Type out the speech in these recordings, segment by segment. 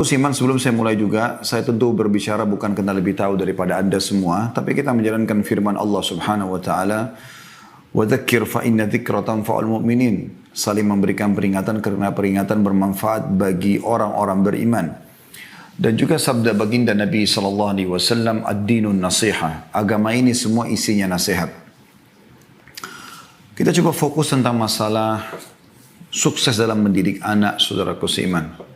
Siman, sebelum saya mulai juga, saya tentu berbicara bukan karena lebih tahu daripada Anda semua, tapi kita menjalankan firman Allah Subhanahu wa taala, "Wa dzakir fa inna dzikra tanfa'ul mu'minin." Saling memberikan peringatan karena peringatan bermanfaat bagi orang-orang beriman. Dan juga sabda baginda Nabi sallallahu alaihi wasallam, "Ad-dinun nasiha." Agama ini semua isinya nasihat. Kita coba fokus tentang masalah sukses dalam mendidik anak, saudaraku seiman.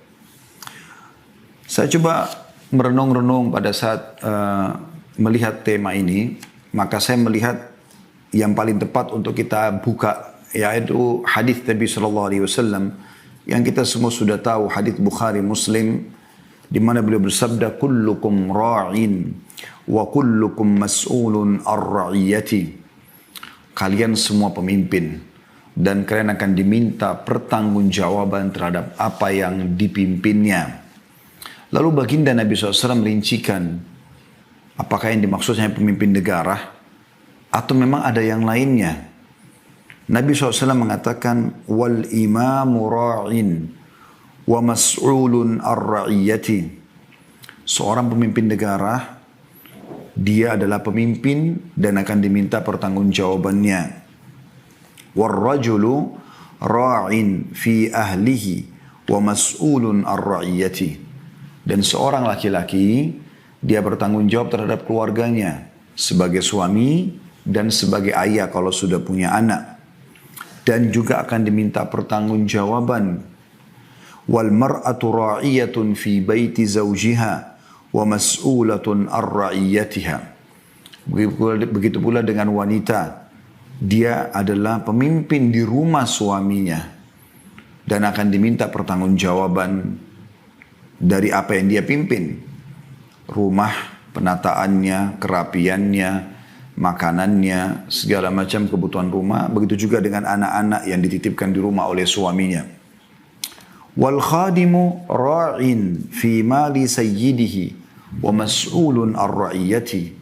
Saya coba merenung-renung pada saat melihat tema ini, maka saya melihat yang paling tepat untuk kita buka, yaitu hadis Nabi Sallallahu Alaihi Wasallam yang kita semua sudah tahu, hadis Bukhari Muslim, di mana beliau bersabda, "Kullukum ra'in wa kullukum mas'ulun ar-ra'iyati." Kalian semua pemimpin dan kalian akan diminta pertanggungjawaban terhadap apa yang dipimpinnya. Lalu baginda Nabi SAW merincikan, apakah yang dimaksudnya pemimpin negara atau memang ada yang lainnya. Nabi SAW mengatakan, "Wal imamu ra'in wa mas'ulun ar-ra'iyati." Seorang pemimpin negara, dia adalah pemimpin dan akan diminta pertanggungjawabannya. "War-rajulu ra'in fi ahlihi wa mas'ulun ar-ra'iyati." Dan seorang laki-laki, dia bertanggung jawab terhadap keluarganya sebagai suami dan sebagai ayah kalau sudah punya anak. Dan juga akan diminta pertanggungjawaban. Wal mar'atu ra'iyatun fi baiti zawjiha wa mas'ulatun ar-ra'iyatiha. Begitu pula dengan wanita, dia adalah pemimpin di rumah suaminya dan akan diminta pertanggungjawaban dari apa yang dia pimpin. Rumah, penataannya, kerapiannya, makanannya, segala macam kebutuhan rumah. Begitu juga dengan anak-anak yang dititipkan di rumah oleh suaminya. Wal khadimu ra'in fi mali sayyidihi wa mas'ulun ar-ra'iyati.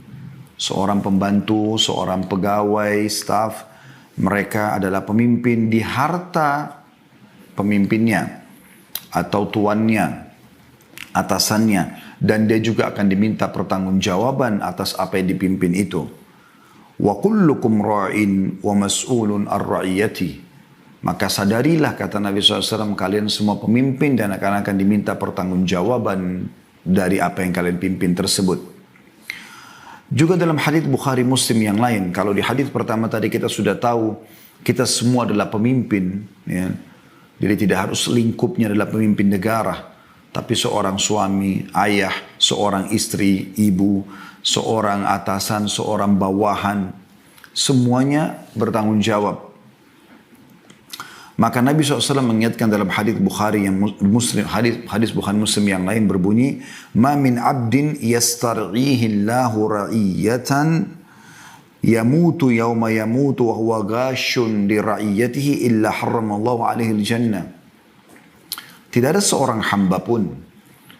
Seorang pembantu, seorang pegawai, staf, mereka adalah pemimpin di harta pemimpinnya atau tuannya, atasannya, dan dia juga akan diminta pertanggungjawaban atas apa yang dipimpin itu. Wa kullukum ra'in wa mas'ulun ar-ra'iyati. Maka sadarilah, kata Nabi SAW, kalian semua pemimpin dan akan diminta pertanggungjawaban dari apa yang kalian pimpin tersebut. Juga dalam hadis Bukhari Muslim yang lain, kalau di hadis pertama tadi kita sudah tahu kita semua adalah pemimpin, ya. Jadi tidak harus lingkupnya adalah pemimpin negara, tapi seorang suami, ayah, seorang istri, ibu, seorang atasan, seorang bawahan, semuanya bertanggung jawab. Maka Nabi SAW mengingatkan dalam hadis Bukhari yang Muslim, hadis Bukhari Muslim yang lain berbunyi, "Ma min abdin yastar'ihi Allahu ra'iyatan yamutu yawma yamutu wa huwa ghashun li ra'iyatihi illa harramallahu alaihi al-jannah." Tidak ada seorang hamba pun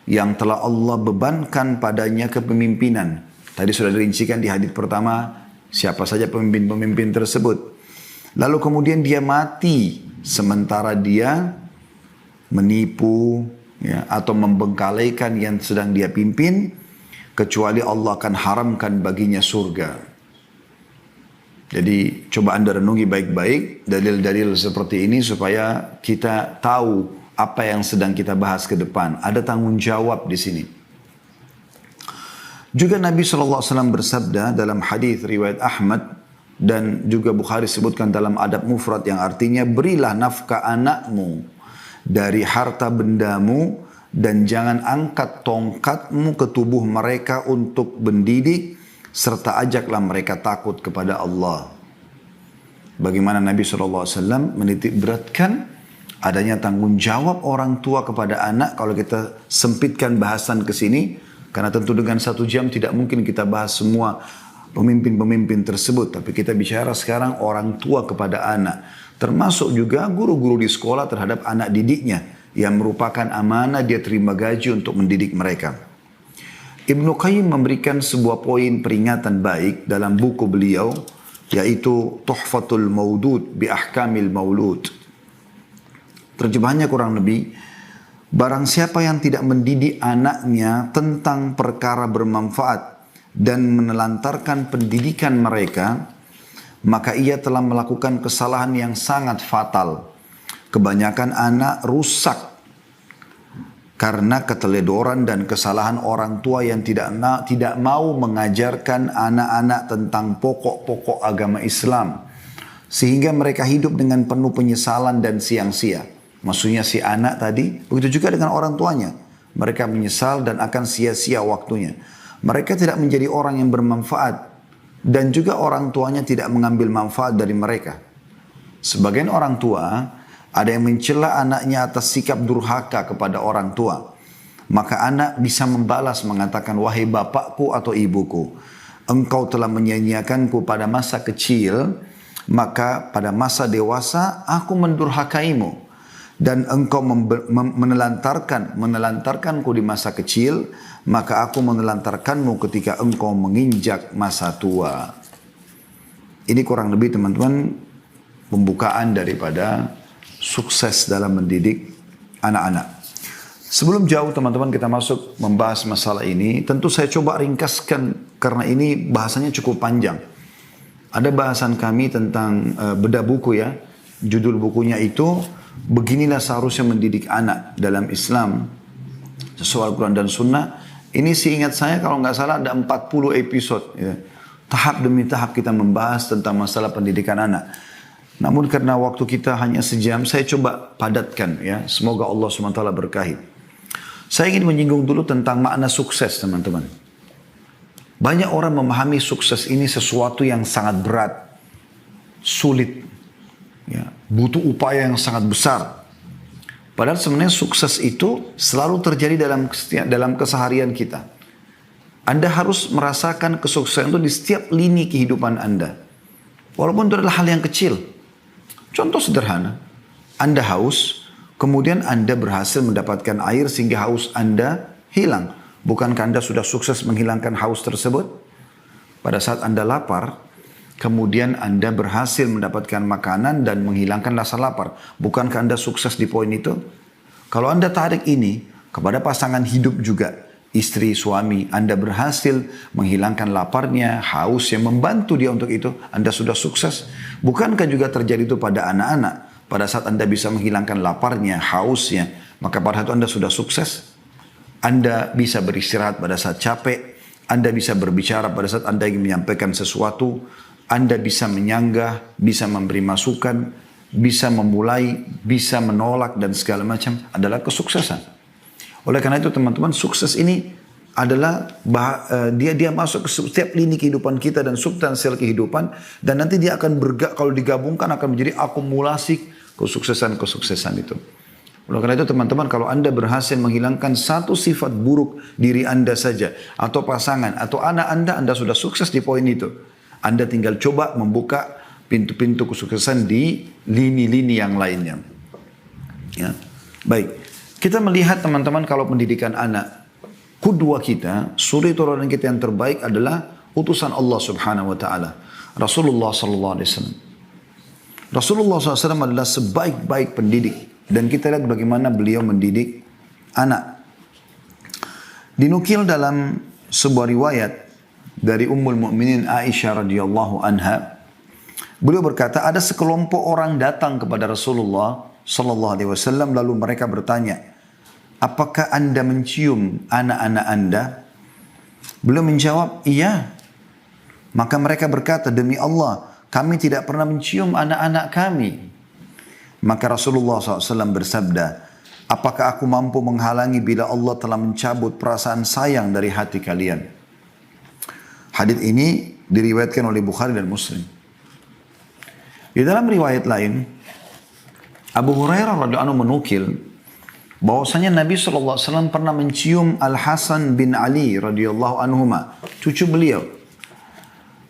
yang telah Allah bebankan padanya kepemimpinan. Tadi sudah dirincikan di hadis pertama siapa saja pemimpin-pemimpin tersebut. Lalu kemudian dia mati sementara dia menipu, ya, atau membengkalaikan yang sedang dia pimpin, kecuali Allah akan haramkan baginya surga. Jadi coba Anda renungi baik-baik dalil-dalil seperti ini supaya kita tahu apa yang sedang kita bahas ke depan. Ada tanggung jawab di sini. Juga Nabi SAW bersabda dalam hadis riwayat Ahmad dan juga Bukhari sebutkan dalam adab mufrad yang artinya, berilah nafkah anakmu dari harta bendamu dan jangan angkat tongkatmu ke tubuh mereka untuk mendidik, serta ajaklah mereka takut kepada Allah. Bagaimana Nabi SAW menitik beratkan adanya tanggung jawab orang tua kepada anak. Kalau kita sempitkan bahasan ke sini, karena tentu dengan 1 jam tidak mungkin kita bahas semua pemimpin-pemimpin tersebut. Tapi kita bicara sekarang orang tua kepada anak. Termasuk juga guru-guru di sekolah terhadap anak didiknya, yang merupakan amanah dia terima gaji untuk mendidik mereka. Ibnu Qayyim memberikan sebuah poin peringatan baik dalam buku beliau, yaitu Tuhfatul Maudud bi Ahkamil Maulud. Terjemahannya kurang lebih, Barang siapa yang tidak mendidik anaknya tentang perkara bermanfaat dan menelantarkan pendidikan mereka, maka ia telah melakukan kesalahan yang sangat fatal. Kebanyakan anak rusak karena keteledoran dan kesalahan orang tua yang tidak mau mengajarkan anak-anak tentang pokok-pokok agama Islam. Sehingga mereka hidup dengan penuh penyesalan dan siang-sia. Maksudnya si anak tadi, begitu juga dengan orang tuanya. Mereka menyesal dan akan sia-sia waktunya. Mereka tidak menjadi orang yang bermanfaat. Dan juga orang tuanya tidak mengambil manfaat dari mereka. Sebagian orang tua, ada yang mencela anaknya atas sikap durhaka kepada orang tua. Maka anak bisa membalas mengatakan, wahai bapakku atau ibuku, engkau telah menyia-nyiakanku pada masa kecil, maka pada masa dewasa aku mendurhakaimu. Dan engkau menelantarkanku di masa kecil, maka aku menelantarkanmu ketika engkau menginjak masa tua. Ini kurang lebih teman-teman pembukaan daripada sukses dalam mendidik anak-anak. Sebelum jauh teman-teman kita masuk membahas masalah ini, tentu saya coba ringkaskan karena ini bahasanya cukup panjang. Ada bahasan kami tentang bedah buku ya. Judul bukunya itu, beginilah seharusnya mendidik anak dalam Islam sesuai Al-Quran dan Sunnah. Ini seingat saya kalau nggak salah ada 40 episode. Ya. Tahap demi tahap kita membahas tentang masalah pendidikan anak. Namun karena waktu kita hanya sejam, saya coba padatkan ya. Semoga Allah SWT berkahi. Saya ingin menyinggung dulu tentang makna sukses teman-teman. Banyak orang memahami sukses ini sesuatu yang sangat berat, sulit, ya, butuh upaya yang sangat besar. Padahal sebenarnya sukses itu selalu terjadi dalam keseharian kita. Anda harus merasakan kesuksesan itu di setiap lini kehidupan Anda. Walaupun itu adalah hal yang kecil. Contoh sederhana, Anda haus, kemudian Anda berhasil mendapatkan air sehingga haus Anda hilang. Bukankah Anda sudah sukses menghilangkan haus tersebut? Pada saat Anda lapar, kemudian Anda berhasil mendapatkan makanan dan menghilangkan rasa lapar. Bukankah Anda sukses di poin itu? Kalau Anda tarik ini kepada pasangan hidup juga, istri, suami, Anda berhasil menghilangkan laparnya, hausnya, membantu dia untuk itu, Anda sudah sukses. Bukankah juga terjadi itu pada anak-anak? Pada saat Anda bisa menghilangkan laparnya, hausnya, maka pada saat itu Anda sudah sukses. Anda bisa beristirahat pada saat capek, Anda bisa berbicara pada saat Anda ingin menyampaikan sesuatu, Anda bisa menyanggah, bisa memberi masukan, bisa memulai, bisa menolak dan segala macam adalah kesuksesan. Oleh karena itu teman-teman, sukses ini adalah dia masuk ke setiap lini kehidupan kita dan substansial kehidupan, dan nanti dia akan kalau digabungkan akan menjadi akumulasi kesuksesan itu. Oleh karena itu teman-teman, kalau Anda berhasil menghilangkan satu sifat buruk diri Anda saja, atau pasangan, atau anak Anda sudah sukses di poin itu. Anda tinggal coba membuka pintu-pintu kesuksesan di lini-lini yang lainnya. Ya. Baik, kita melihat teman-teman kalau pendidikan anak, kudwa kita, suri teladan kita yang terbaik adalah utusan Allah Subhanahu Wa Taala, Rasulullah Sallallahu Alaihi Wasallam. Rasulullah SAW adalah sebaik-baik pendidik. Dan kita lihat bagaimana beliau mendidik anak. Dinukil dalam sebuah riwayat dari Ummul Mukminin Aisyah radhiyallahu anha, beliau berkata, ada sekelompok orang datang kepada Rasulullah sallallahu alaihi wasallam, lalu mereka bertanya, apakah Anda mencium anak-anak Anda? Beliau menjawab, iya. Maka mereka berkata, demi Allah, kami tidak pernah mencium anak-anak kami. Maka Rasulullah SAW bersabda, apakah aku mampu menghalangi bila Allah telah mencabut perasaan sayang dari hati kalian? Hadits ini diriwayatkan oleh Bukhari dan Muslim. Di dalam riwayat lain, Abu Hurairah radhiyallahu anhu menukil bahwasanya Nabi SAW pernah mencium Al-Hasan bin Ali radhiyallahu anhuma, cucu beliau.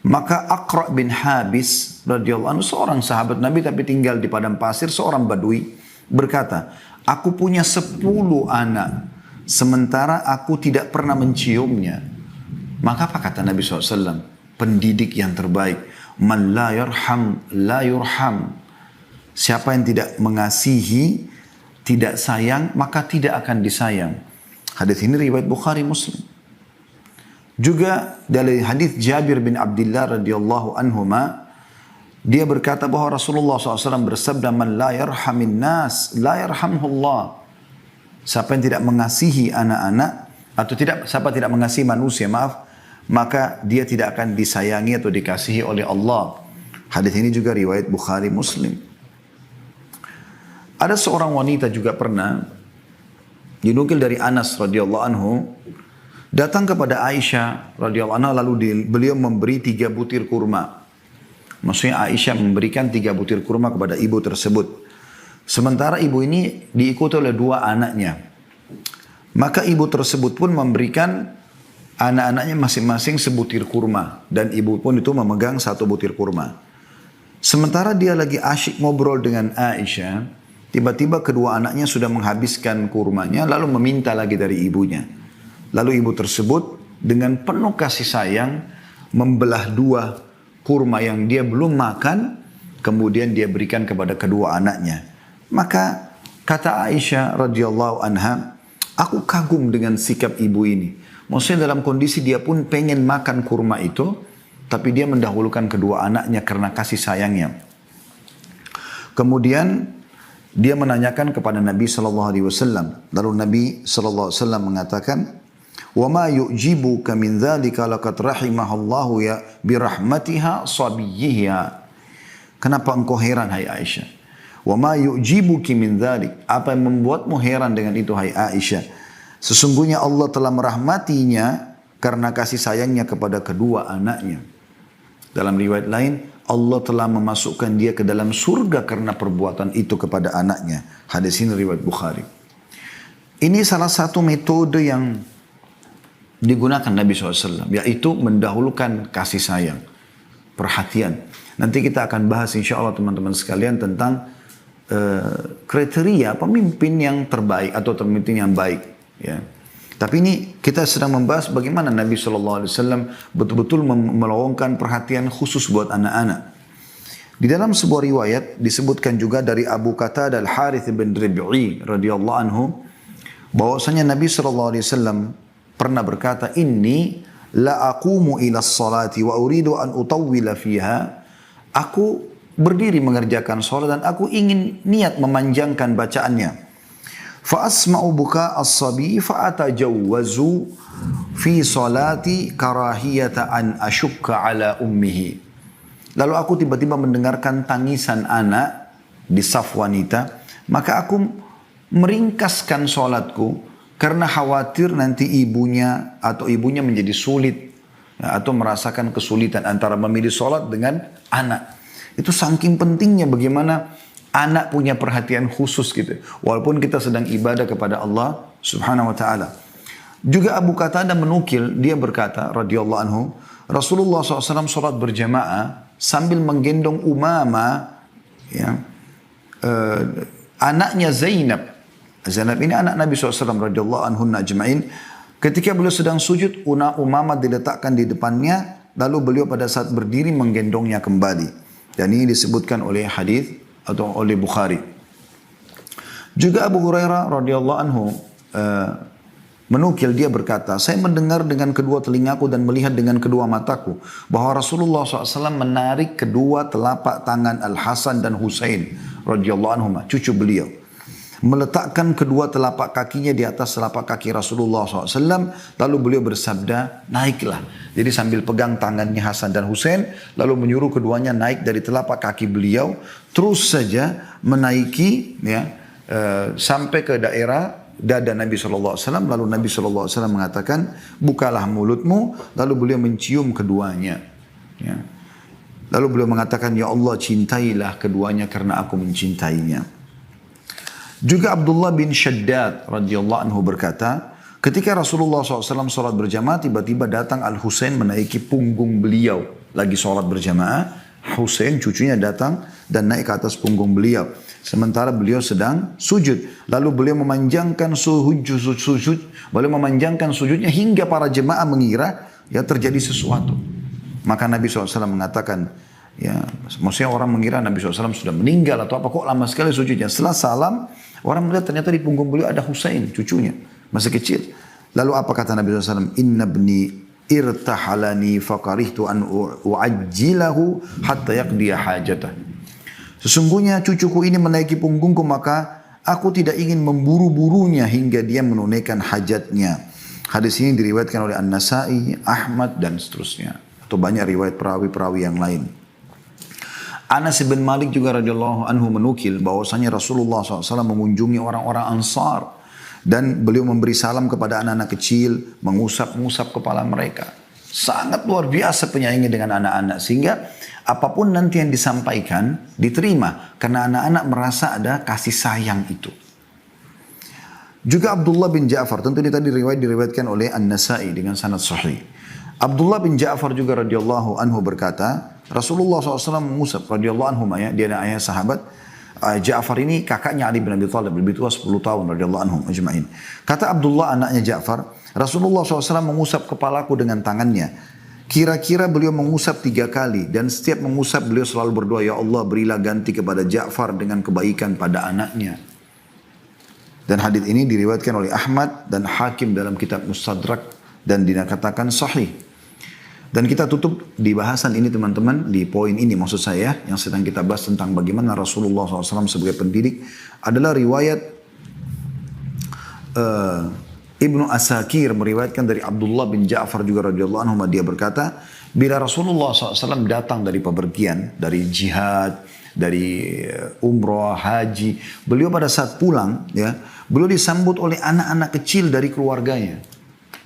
Maka Aqra bin Habis radhiyallahu anhu, seorang sahabat Nabi tapi tinggal di padang pasir, seorang badui, berkata, aku punya 10 anak, sementara aku tidak pernah menciumnya. Maka apa kata Nabi SAW? Pendidik yang terbaik, man la yarham la yurham. Siapa yang tidak mengasihi tidak sayang, maka tidak akan disayang. Hadis ini riwayat Bukhari Muslim. Juga dari hadis Jabir bin Abdullah radhiyallahu anhuma, dia berkata bahwa Rasulullah SAW bersabda, "Man la yarhamin nas, la yarhamhullah." Siapa yang tidak mengasihi anak-anak, atau siapa tidak mengasihi manusia, maka dia tidak akan disayangi atau dikasihi oleh Allah. Hadis ini juga riwayat Bukhari Muslim. Ada seorang wanita juga pernah dinukil dari Anas radhiyallahu anhu, datang kepada Aisyah radhiyallahu anha, lalu beliau memberi 3 butir kurma. Maksudnya Aisyah memberikan 3 butir kurma kepada ibu tersebut. Sementara ibu ini diikuti oleh 2 anaknya. Maka ibu tersebut pun memberikan anak-anaknya masing-masing sebutir kurma. Dan ibu pun itu memegang 1 butir kurma. Sementara dia lagi asyik ngobrol dengan Aisyah, tiba-tiba kedua anaknya sudah menghabiskan kurmanya, lalu meminta lagi dari ibunya. Lalu ibu tersebut dengan penuh kasih sayang membelah 2 kurma yang dia belum makan, kemudian dia berikan kepada kedua anaknya. Maka kata Aisyah radhiyallahu anha, aku kagum dengan sikap ibu ini. Maksudnya dalam kondisi dia pun pengen makan kurma itu, tapi dia mendahulukan kedua anaknya karena kasih sayangnya. Kemudian dia menanyakan kepada Nabi SAW. Lalu Nabi SAW mengatakan, وَمَا يُؤْجِبُكَ مِنْ ذَلِكَ لَقَدْ رَحِمَهَ اللَّهُ بِرَحْمَتِهَا صَبِيِّهَا. Kenapa engkau heran, hai Aisyah? وَمَا يُؤْجِبُكِ مِنْ ذَلِكَ. Apa yang membuatmu heran dengan itu, hai Aisyah? Sesungguhnya Allah telah merahmatinya karena kasih sayangnya kepada kedua anaknya. Dalam riwayat lain, Allah telah memasukkan dia ke dalam surga karena perbuatan itu kepada anaknya. Hadis ini riwayat Bukhari. Ini salah satu metode yang digunakan Nabi SAW, yaitu mendahulukan kasih sayang, perhatian. Nanti kita akan bahas insya Allah teman-teman sekalian tentang kriteria pemimpin yang terbaik atau pemimpin yang baik. Ya. Tapi ini kita sedang membahas bagaimana Nabi SAW betul-betul meluangkan perhatian khusus buat anak-anak. Di dalam sebuah riwayat disebutkan juga dari Abu Qatadah Al-Harith bin Rib'i radhiyallahu anhu, bahwasanya Nabi SAW pernah berkata, "Inni la aqumu ila salati wa uridu an utawwila fiha." Aku berdiri mengerjakan salat dan aku ingin niat memanjangkan bacaannya. Fa asma'u buka as-sabi fa atajawwazu fi salati karahiyata an ashukka ala ummihi. Lalu aku tiba-tiba mendengarkan tangisan anak di saf wanita, maka aku meringkaskan salatku karena khawatir nanti ibunya menjadi sulit atau merasakan kesulitan antara memilih salat dengan anak. Itu saking pentingnya bagaimana anak punya perhatian khusus gitu. Walaupun kita sedang ibadah kepada Allah Subhanahu wa taala. Juga Abu Qatadah menukil, dia berkata radhiyallahu anhu, Rasulullah SAW salat berjamaah sambil menggendong Umamah, ya, anaknya Zainab. Zainab ini anak Nabi SAW radhiyallahu anhu ajma'in. Ketika beliau sedang sujud, Umamah diletakkan di depannya, lalu beliau pada saat berdiri menggendongnya kembali. Dan ini disebutkan oleh hadis atau oleh Bukhari. Juga Abu Hurairah radhiyallahu anhu menukil, dia berkata, saya mendengar dengan kedua telingaku dan melihat dengan kedua mataku bahwa Rasulullah SAW menarik kedua telapak tangan Al-Hasan dan Husain radhiyallahu anhum, cucu beliau, meletakkan kedua telapak kakinya di atas telapak kaki Rasulullah SAW, lalu beliau bersabda, naiklah. Jadi sambil pegang tangannya Hasan dan Husain, lalu menyuruh keduanya naik dari telapak kaki beliau, terus saja menaiki, ya, sampai ke daerah dada Nabi SAW. Lalu Nabi SAW mengatakan, bukalah mulutmu, lalu beliau mencium keduanya. Ya. Lalu beliau mengatakan, ya Allah, cintailah keduanya karena aku mencintainya. Juga Abdullah bin Shaddad radhiyallahu anhu berkata, ketika Rasulullah SAW sholat berjamaah, tiba-tiba datang Al-Husain menaiki punggung beliau. Lagi sholat berjamaah, Husain cucunya datang dan naik ke atas punggung beliau. Sementara beliau sedang sujud. Lalu beliau memanjangkan sujudnya hingga para jemaah mengira ya terjadi sesuatu. Maka Nabi SAW mengatakan, ya, maksudnya orang mengira Nabi SAW sudah meninggal atau apa, kok lama sekali sujudnya. Setelah salam, Orang melihat ternyata di punggung beliau ada Husain, cucunya, masih kecil. Lalu apa kata Nabi SAW? Inna bni irtahalani fakarihtu an uajjilahu hatta yaqdiya hajatah. Sesungguhnya cucuku ini menaiki punggungku, maka aku tidak ingin memburu-burunya hingga dia menunaikan hajatnya. Hadis ini diriwayatkan oleh An-Nasai, Ahmad dan seterusnya. Atau banyak riwayat perawi-perawi yang lain. Anas bin Malik juga radhiyallahu anhu menukil bahwasanya Rasulullah SAW mengunjungi orang-orang Ansar. Dan beliau memberi salam kepada anak-anak kecil, mengusap-ngusap kepala mereka. Sangat luar biasa penyayangnya dengan anak-anak. Sehingga apapun nanti yang disampaikan, diterima. Karena anak-anak merasa ada kasih sayang itu. Juga Abdullah bin Ja'far, tentu ini tadi diriwayatkan oleh An-Nasai dengan sanad sahih. Abdullah bin Ja'far juga radhiyallahu anhu berkata, Rasulullah SAW mengusap radhiyallahu anhu, ya, dia adalah ayah sahabat. Ja'far ini kakaknya Ali bin Abi Thalib, lebih tua 10 tahun radhiyallahu anhum ajma'in. Kata Abdullah anaknya Ja'far, Rasulullah SAW mengusap kepalaku dengan tangannya. Kira-kira beliau mengusap 3 kali dan setiap mengusap beliau selalu berdoa, ya Allah berilah ganti kepada Ja'far dengan kebaikan pada anaknya. Dan hadis ini diriwayatkan oleh Ahmad dan Hakim dalam kitab Mustadrak dan dikatakan sahih. Dan kita tutup di bahasan ini teman-teman, di poin ini maksud saya, yang sedang kita bahas tentang bagaimana Rasulullah SAW sebagai pendidik, adalah riwayat Ibnu Asakir meriwayatkan dari Abdullah bin Ja'far juga radhiyallahu anhu, dia berkata, bila Rasulullah SAW datang dari pepergian, dari jihad, dari umrah, haji, beliau pada saat pulang, ya, beliau disambut oleh anak-anak kecil dari keluarganya.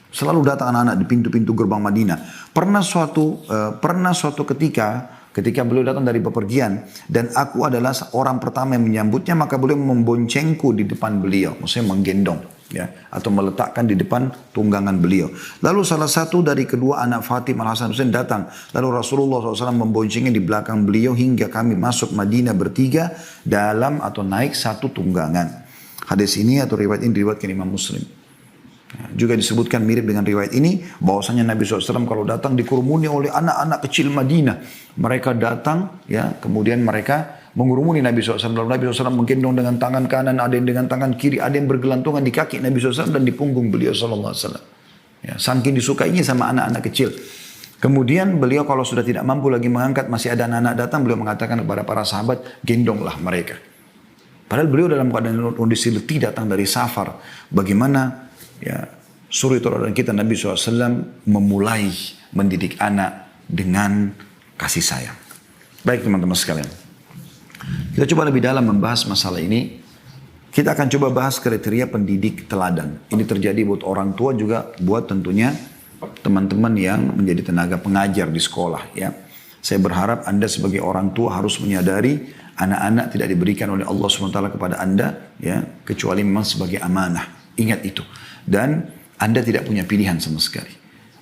Selalu datang anak-anak di pintu-pintu gerbang Madinah. Pernah suatu ketika beliau datang dari bepergian dan aku adalah orang pertama yang menyambutnya, maka beliau memboncengku di depan beliau, maksudnya menggendong, ya, atau meletakkan di depan tunggangan beliau. Lalu salah satu dari kedua anak Fatimah Al-Hasan Husain datang, lalu Rasulullah SAW memboncengnya di belakang beliau hingga kami masuk Madinah bertiga dalam atau naik satu tunggangan. Hadis ini atau riwayat ini diriwayatkan Imam Muslim. Juga disebutkan mirip dengan riwayat ini, bahwasanya Nabi SAW kalau datang dikerumuni oleh anak-anak kecil Madinah. Mereka datang, ya, kemudian mereka mengurumuni Nabi SAW. Lalu Nabi SAW menggendong dengan tangan kanan, ada yang dengan tangan kiri, ada yang bergelantungan di kaki Nabi SAW dan di punggung beliau SAW. Ya, saking disukainya sama anak-anak kecil. Kemudian beliau kalau sudah tidak mampu lagi mengangkat, masih ada anak-anak datang, beliau mengatakan kepada para sahabat, gendonglah mereka. Padahal beliau dalam keadaan kondisi letih datang dari safar. Bagaimana, ya, suri teladan kita Nabi SAW memulai mendidik anak dengan kasih sayang. Baik teman-teman sekalian, kita coba lebih dalam membahas masalah ini. Kita akan coba bahas kriteria pendidik teladan. Ini terjadi buat orang tua juga, buat tentunya teman-teman yang menjadi tenaga pengajar di sekolah, ya. Saya berharap Anda sebagai orang tua harus menyadari anak-anak tidak diberikan oleh Allah SWT kepada Anda, ya, kecuali memang sebagai amanah. Ingat itu. Dan Anda tidak punya pilihan sama sekali.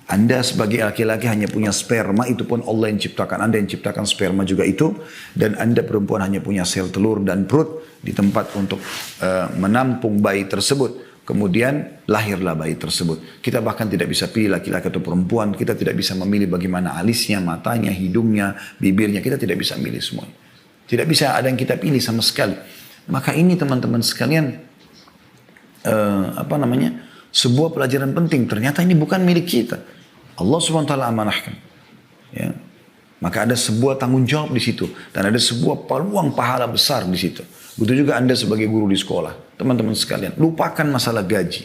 Anda sebagai laki-laki hanya punya sperma, itu pun Allah yang ciptakan. Anda yang ciptakan sperma juga itu. Dan Anda perempuan hanya punya sel telur dan perut di tempat untuk menampung bayi tersebut. Kemudian lahirlah bayi tersebut. Kita bahkan tidak bisa pilih laki-laki atau perempuan. Kita tidak bisa memilih bagaimana alisnya, matanya, hidungnya, bibirnya. Kita tidak bisa milih semua. Tidak bisa ada yang kita pilih sama sekali. Maka ini teman-teman sekalian, sebuah pelajaran penting. Ternyata ini bukan milik kita. Allah SWT amanahkan. Ya. Maka ada sebuah tanggung jawab di situ. Dan ada sebuah peluang pahala besar di situ. Begitu juga Anda sebagai guru di sekolah. Teman-teman sekalian, lupakan masalah gaji.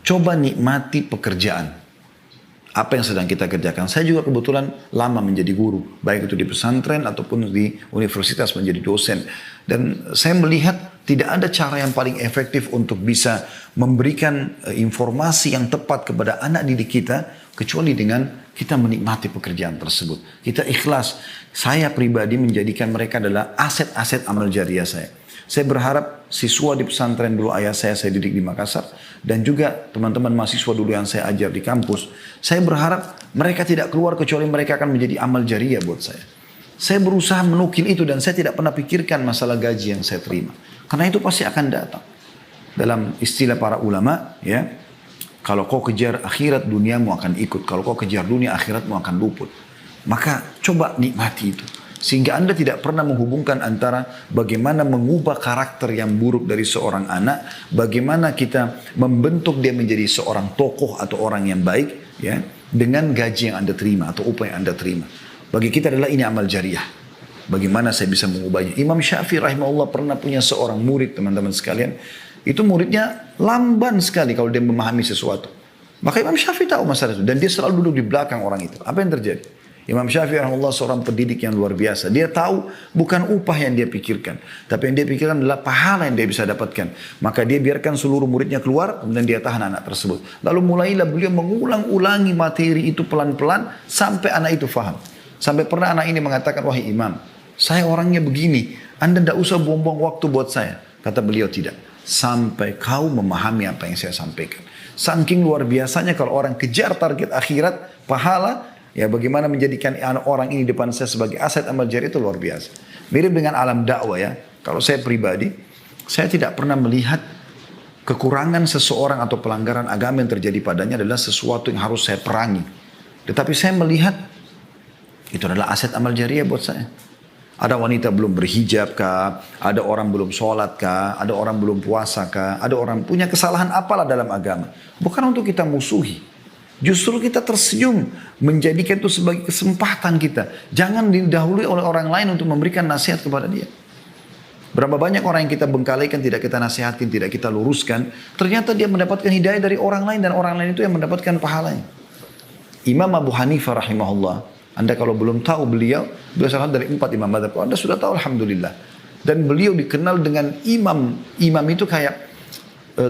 Coba nikmati pekerjaan. Apa yang sedang kita kerjakan. Saya juga kebetulan lama menjadi guru. Baik itu di pesantren ataupun di universitas menjadi dosen. Dan saya melihat tidak ada cara yang paling efektif untuk bisa memberikan informasi yang tepat kepada anak didik kita, kecuali dengan kita menikmati pekerjaan tersebut. Kita ikhlas. Saya pribadi menjadikan mereka adalah aset-aset amal jariah saya. Saya berharap siswa di pesantren dulu ayah saya didik di Makassar. Dan juga teman-teman mahasiswa dulu yang saya ajar di kampus. Saya berharap mereka tidak keluar kecuali mereka akan menjadi amal jariah buat saya. Saya berusaha menukil itu dan saya tidak pernah pikirkan masalah gaji yang saya terima. Karena itu pasti akan datang. Dalam istilah para ulama, ya, kalau kau kejar akhirat, duniamu akan ikut. Kalau kau kejar dunia, akhiratmu akan luput. Maka coba nikmati itu. Sehingga Anda tidak pernah menghubungkan antara bagaimana mengubah karakter yang buruk dari seorang anak, bagaimana kita membentuk dia menjadi seorang tokoh atau orang yang baik, ya, dengan gaji yang Anda terima atau upah yang Anda terima. Bagi kita adalah ini amal jariah. Bagaimana saya bisa mengubahnya? Imam Syafi'i rahimahullah pernah punya seorang murid, teman-teman sekalian. Itu muridnya lamban sekali kalau dia memahami sesuatu. Maka Imam Syafi'i tahu masalah itu. Dan dia selalu duduk di belakang orang itu. Apa yang terjadi? Imam Syafi'i rahimahullah seorang pendidik yang luar biasa. Dia tahu bukan upah yang dia pikirkan. Tapi yang dia pikirkan adalah pahala yang dia bisa dapatkan. Maka dia biarkan seluruh muridnya keluar. Kemudian dia tahan anak tersebut. Lalu mulailah beliau mengulang-ulangi materi itu pelan-pelan. Sampai anak itu faham. Sampai pernah anak ini mengatakan, wahai imam, saya orangnya begini. Anda tidak usah buang-buang waktu buat saya. Kata beliau, tidak. Sampai kau memahami apa yang saya sampaikan. Saking luar biasanya kalau orang kejar target akhirat, pahala, ya bagaimana menjadikan orang ini depan saya sebagai aset amal jariah itu luar biasa. Mirip dengan alam dakwah ya. Kalau saya pribadi, saya tidak pernah melihat kekurangan seseorang atau pelanggaran agama yang terjadi padanya adalah sesuatu yang harus saya perangi. Tetapi saya melihat itu adalah aset amal jariah buat saya. Ada wanita belum berhijab kah? Ada orang belum sholat kah? Ada orang belum puasa kah? Ada orang punya kesalahan apalah dalam agama. Bukan untuk kita musuhi. Justru kita tersenyum. Menjadikan itu sebagai kesempatan kita. Jangan didahului oleh orang lain untuk memberikan nasihat kepada dia. Berapa banyak orang yang kita bengkalikan, tidak kita nasihatin, tidak kita luruskan. Ternyata dia mendapatkan hidayah dari orang lain. Dan orang lain itu yang mendapatkan pahalanya. Imam Abu Hanifah rahimahullah. Anda kalau belum tahu beliau salah dari 4 imam mazhab. Anda sudah tahu alhamdulillah. Dan beliau dikenal dengan imam. Imam itu kayak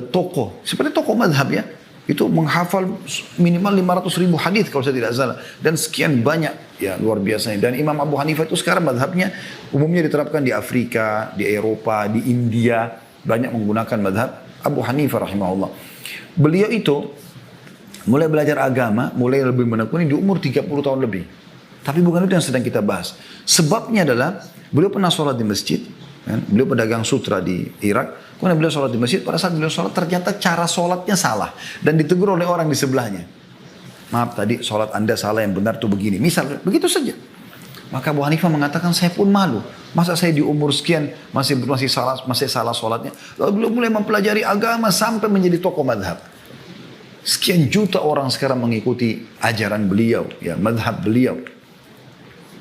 tokoh. Seperti tokoh mazhab ya. Itu menghafal minimal 500.000 hadis kalau saya tidak salah. Dan sekian banyak ya luar biasa. Dan Imam Abu Hanifah itu sekarang mazhabnya umumnya diterapkan di Afrika, di Eropa, di India. Banyak menggunakan mazhab Abu Hanifah rahimahullah. Beliau itu mulai belajar agama, mulai lebih menekuni di umur 30 tahun lebih. Tapi bukan itu yang sedang kita bahas. Sebabnya adalah beliau pernah sholat di masjid. Kan? Beliau pedagang sutra di Irak. Kemudian beliau sholat di masjid. Pada saat beliau sholat ternyata cara sholatnya salah. Dan ditegur oleh orang di sebelahnya. Maaf tadi sholat anda salah, yang benar tuh begini. Misal begitu saja. Maka Abu Hanifah mengatakan saya pun malu. Masa saya di umur sekian masih salah sholatnya. Lalu beliau mulai mempelajari agama sampai menjadi tokoh madhab. Sekian juta orang sekarang mengikuti ajaran beliau. Ya, madhab beliau.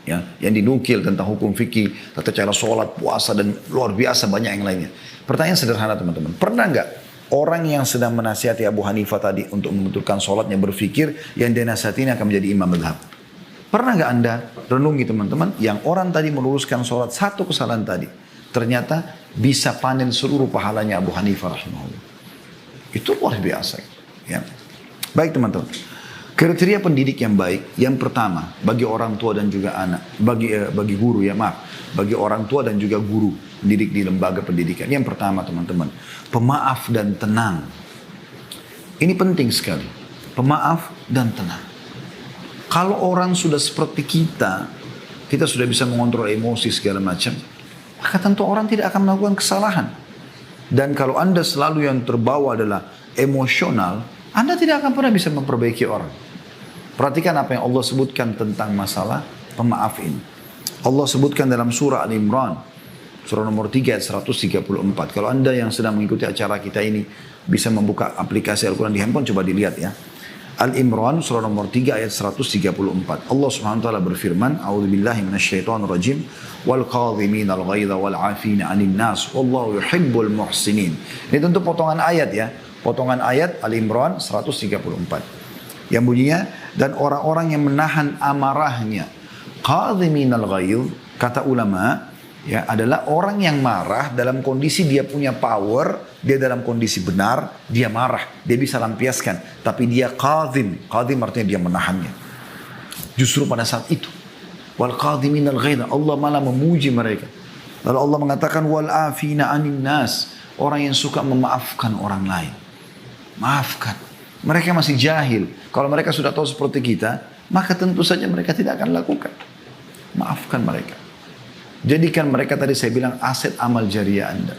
Ya, yang dinukil tentang hukum fikih, tata cara sholat, puasa, dan luar biasa banyak yang lainnya. Pertanyaan sederhana teman-teman. Pernah nggak orang yang sedang menasihati Abu Hanifah tadi untuk membetulkan sholatnya berpikir yang dia nasihati ini akan menjadi imam madhab? Pernah nggak anda renungi teman-teman yang orang tadi meluruskan sholat satu kesalahan tadi ternyata bisa panen seluruh pahalanya Abu Hanifah rahimahullah. Itu luar biasa. Ya. Baik teman-teman. Kriteria pendidik yang baik, yang pertama bagi orang tua dan juga anak, bagi guru ya maaf, bagi orang tua dan juga guru pendidik di lembaga pendidikan. Yang pertama teman-teman, pemaaf dan tenang. Ini penting sekali, pemaaf dan tenang. Kalau orang sudah seperti kita sudah bisa mengontrol emosi segala macam, maka tentu orang tidak akan melakukan kesalahan. Dan kalau anda selalu yang terbawa adalah emosional, anda tidak akan pernah bisa memperbaiki orang. Perhatikan apa yang Allah sebutkan tentang masalah pemaaf ini. Allah sebutkan dalam surah Al-Imran, surah nomor 3 ayat 134. Kalau anda yang sedang mengikuti acara kita ini bisa membuka aplikasi Al-Quran di handphone, coba dilihat ya. Al-Imran surah nomor 3 ayat 134. Allah Subhanahu wa taala berfirman, "A'udzubillahi minasyaitonirrajim wal qadhiminal ghaidha wal 'afina 'anil nas wallahu yuhibbul muhsinin." Ini tentu potongan ayat ya. Potongan ayat Al-Imran 134. Yang bunyinya, dan orang-orang yang menahan amarahnya. Qadhiminal ghaidh, kata ulama, ya adalah orang yang marah dalam kondisi dia punya power, dia dalam kondisi benar, dia marah, dia bisa lampiaskan, tapi dia qadhim. Qadhim artinya dia menahannya. Justru pada saat itu, wal qadhiminal ghaidh, Allah malah memuji mereka. Lalu Allah mengatakan wal afina 'anil nas, orang yang suka memaafkan orang lain. Maafkan. Mereka masih jahil. Kalau mereka sudah tahu seperti kita, maka tentu saja mereka tidak akan lakukan. Maafkan mereka. Jadikan mereka tadi saya bilang aset amal jariah anda.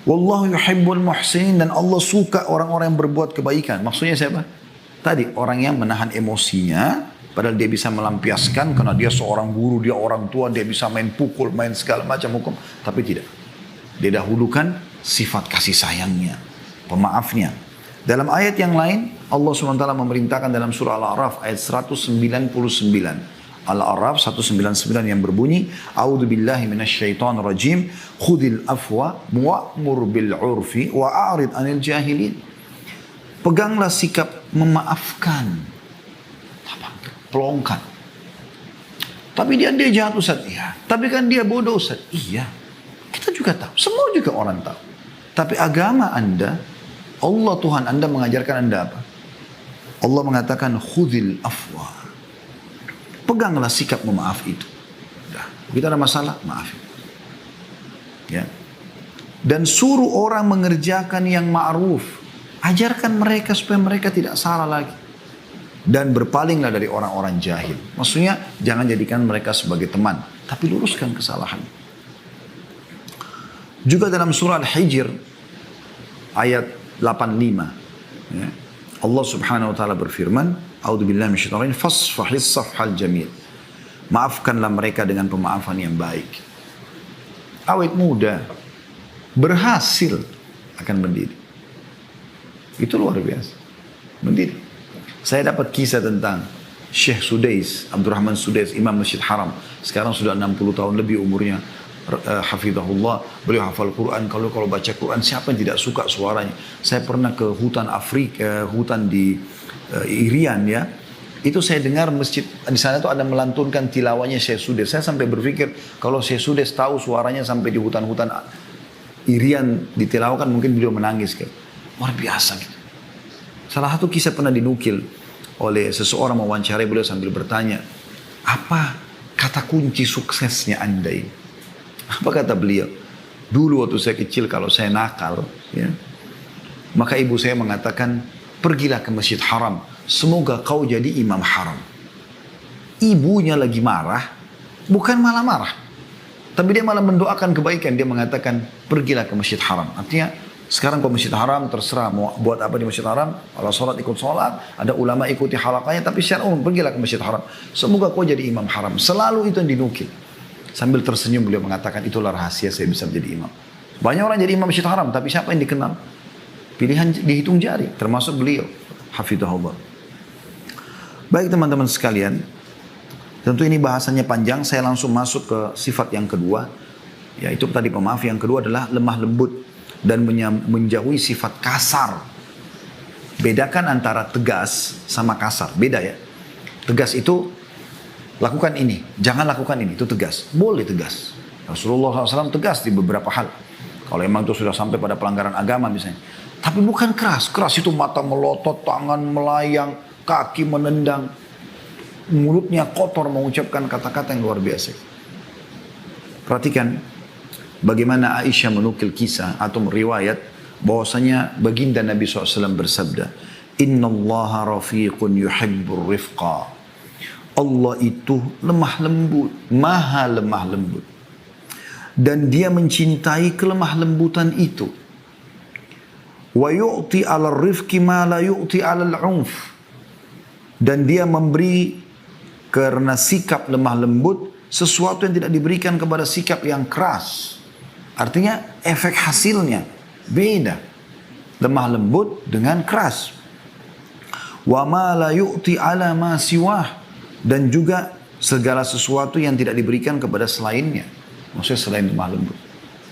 Wallahu yuhibbul muhsinin, dan Allah suka orang-orang yang berbuat kebaikan. Maksudnya siapa? Tadi orang yang menahan emosinya, Padahal dia bisa melampiaskan karena dia seorang guru, dia orang tua, dia bisa main pukul, main segala macam hukum. Tapi tidak. Dia dahulukan sifat kasih sayangnya, pemaafnya. Dalam ayat yang lain, Allah SWT memerintahkan dalam surah Al-A'raf ayat 199. Al-A'raf 199 yang berbunyi, A'udzu billahi minasyaitonir rajim, khudil afwa wa'mur bil 'urfi wa'arid 'anil jahilin. Peganglah sikap memaafkan. Pelongkan. Tapi dia jahat Ustaz. Iya. Tapi kan dia bodoh Ustaz. Iya. Kita juga tahu. Semua juga orang tahu. Tapi agama Anda, Allah Tuhan Anda mengajarkan Anda apa? Allah mengatakan khudil afwa. Peganglah sikap memaaf itu. Dah. Kita ada masalah, maafin. Ya. Dan suruh orang mengerjakan yang ma'ruf. Ajarkan mereka supaya mereka tidak salah lagi. Dan berpalinglah dari orang-orang jahil. Maksudnya jangan jadikan mereka sebagai teman, tapi luruskan kesalahan. Juga dalam surah Al-Hijr ayat 85, ya, Allah Subhanahu wa taala berfirman, A'udzubillahi minasyaitonir rajim, fasfahis safhal jamil. Maafkanlah mereka dengan pemaafan yang baik. Awet muda berhasil akan mendidik. Itu luar biasa. Mendidik. Saya dapat kisah tentang Syekh Sudais, Abdurrahman Sudais, Imam Masjid Haram. Sekarang sudah 60 tahun lebih umurnya. Hafizahullah, beliau hafal Quran. Kalau baca Quran, siapa yang tidak suka suaranya? Saya pernah ke hutan Afrika, hutan di Irian ya. Itu saya dengar masjid, di sana itu ada melantunkan tilawahnya Syekh Sudais. Saya sampai berpikir, kalau Syekh Sudais tahu suaranya sampai di hutan-hutan Irian ditilawahkan, mungkin beliau menangis. Luar biasa gitu. Salah satu kisah pernah dinukil oleh seseorang mewawancarai beliau sambil bertanya, apa kata kunci suksesnya Anda ini? Apa kata beliau? Dulu waktu saya kecil kalau saya nakal, ya, maka ibu saya mengatakan, pergilah ke Masjid Haram, semoga kau jadi imam haram. Ibunya lagi marah, bukan malah marah. Tapi dia malah mendoakan kebaikan. Dia mengatakan, pergilah ke Masjid Haram. Artinya, sekarang kau Masjid Haram, terserah mau buat apa di Masjid Haram. Kalau sholat ikut sholat, ada ulama ikuti halakanya, tapi secara umum pergilah ke Masjid Haram. Semoga kau jadi imam haram. Selalu itu yang dinukil. Sambil tersenyum beliau mengatakan, itulah rahasia saya bisa menjadi imam. Banyak orang jadi imam Masjid Haram, tapi siapa yang dikenal? Pilihan dihitung jari, termasuk beliau. Hafizahullah. Baik teman-teman sekalian, tentu ini bahasanya panjang, saya langsung masuk ke sifat yang kedua. Yaitu tadi pemaaf, yang kedua adalah lemah lembut. Dan menjauhi sifat kasar. Bedakan antara tegas sama kasar. Beda ya. Tegas itu lakukan ini, jangan lakukan ini, itu tegas. Boleh tegas. Rasulullah SAW tegas di beberapa hal. Kalau memang itu sudah sampai pada pelanggaran agama misalnya. Tapi bukan keras. Keras itu mata melotot, tangan melayang, kaki menendang. Mulutnya kotor mengucapkan kata-kata yang luar biasa. Perhatikan. Bagaimana Aisyah menukil kisah atau riwayat bahwasanya baginda Nabi SAW bersabda, Inna allaha rafiqun yuhibbur rifqa. Allah itu lemah lembut, maha lemah lembut. Dan dia mencintai kelemah lembutan itu. Wa yu'ti 'alal rifqi ma la yu'ti 'alal 'unf. Dan dia memberi karena sikap lemah lembut sesuatu yang tidak diberikan kepada sikap yang keras. Artinya efek hasilnya beda. Lemah lembut dengan keras. Wa ma la yu'ti 'ala ma siwah. Dan juga segala sesuatu yang tidak diberikan kepada selainnya. Maksudnya selain lemah lembut.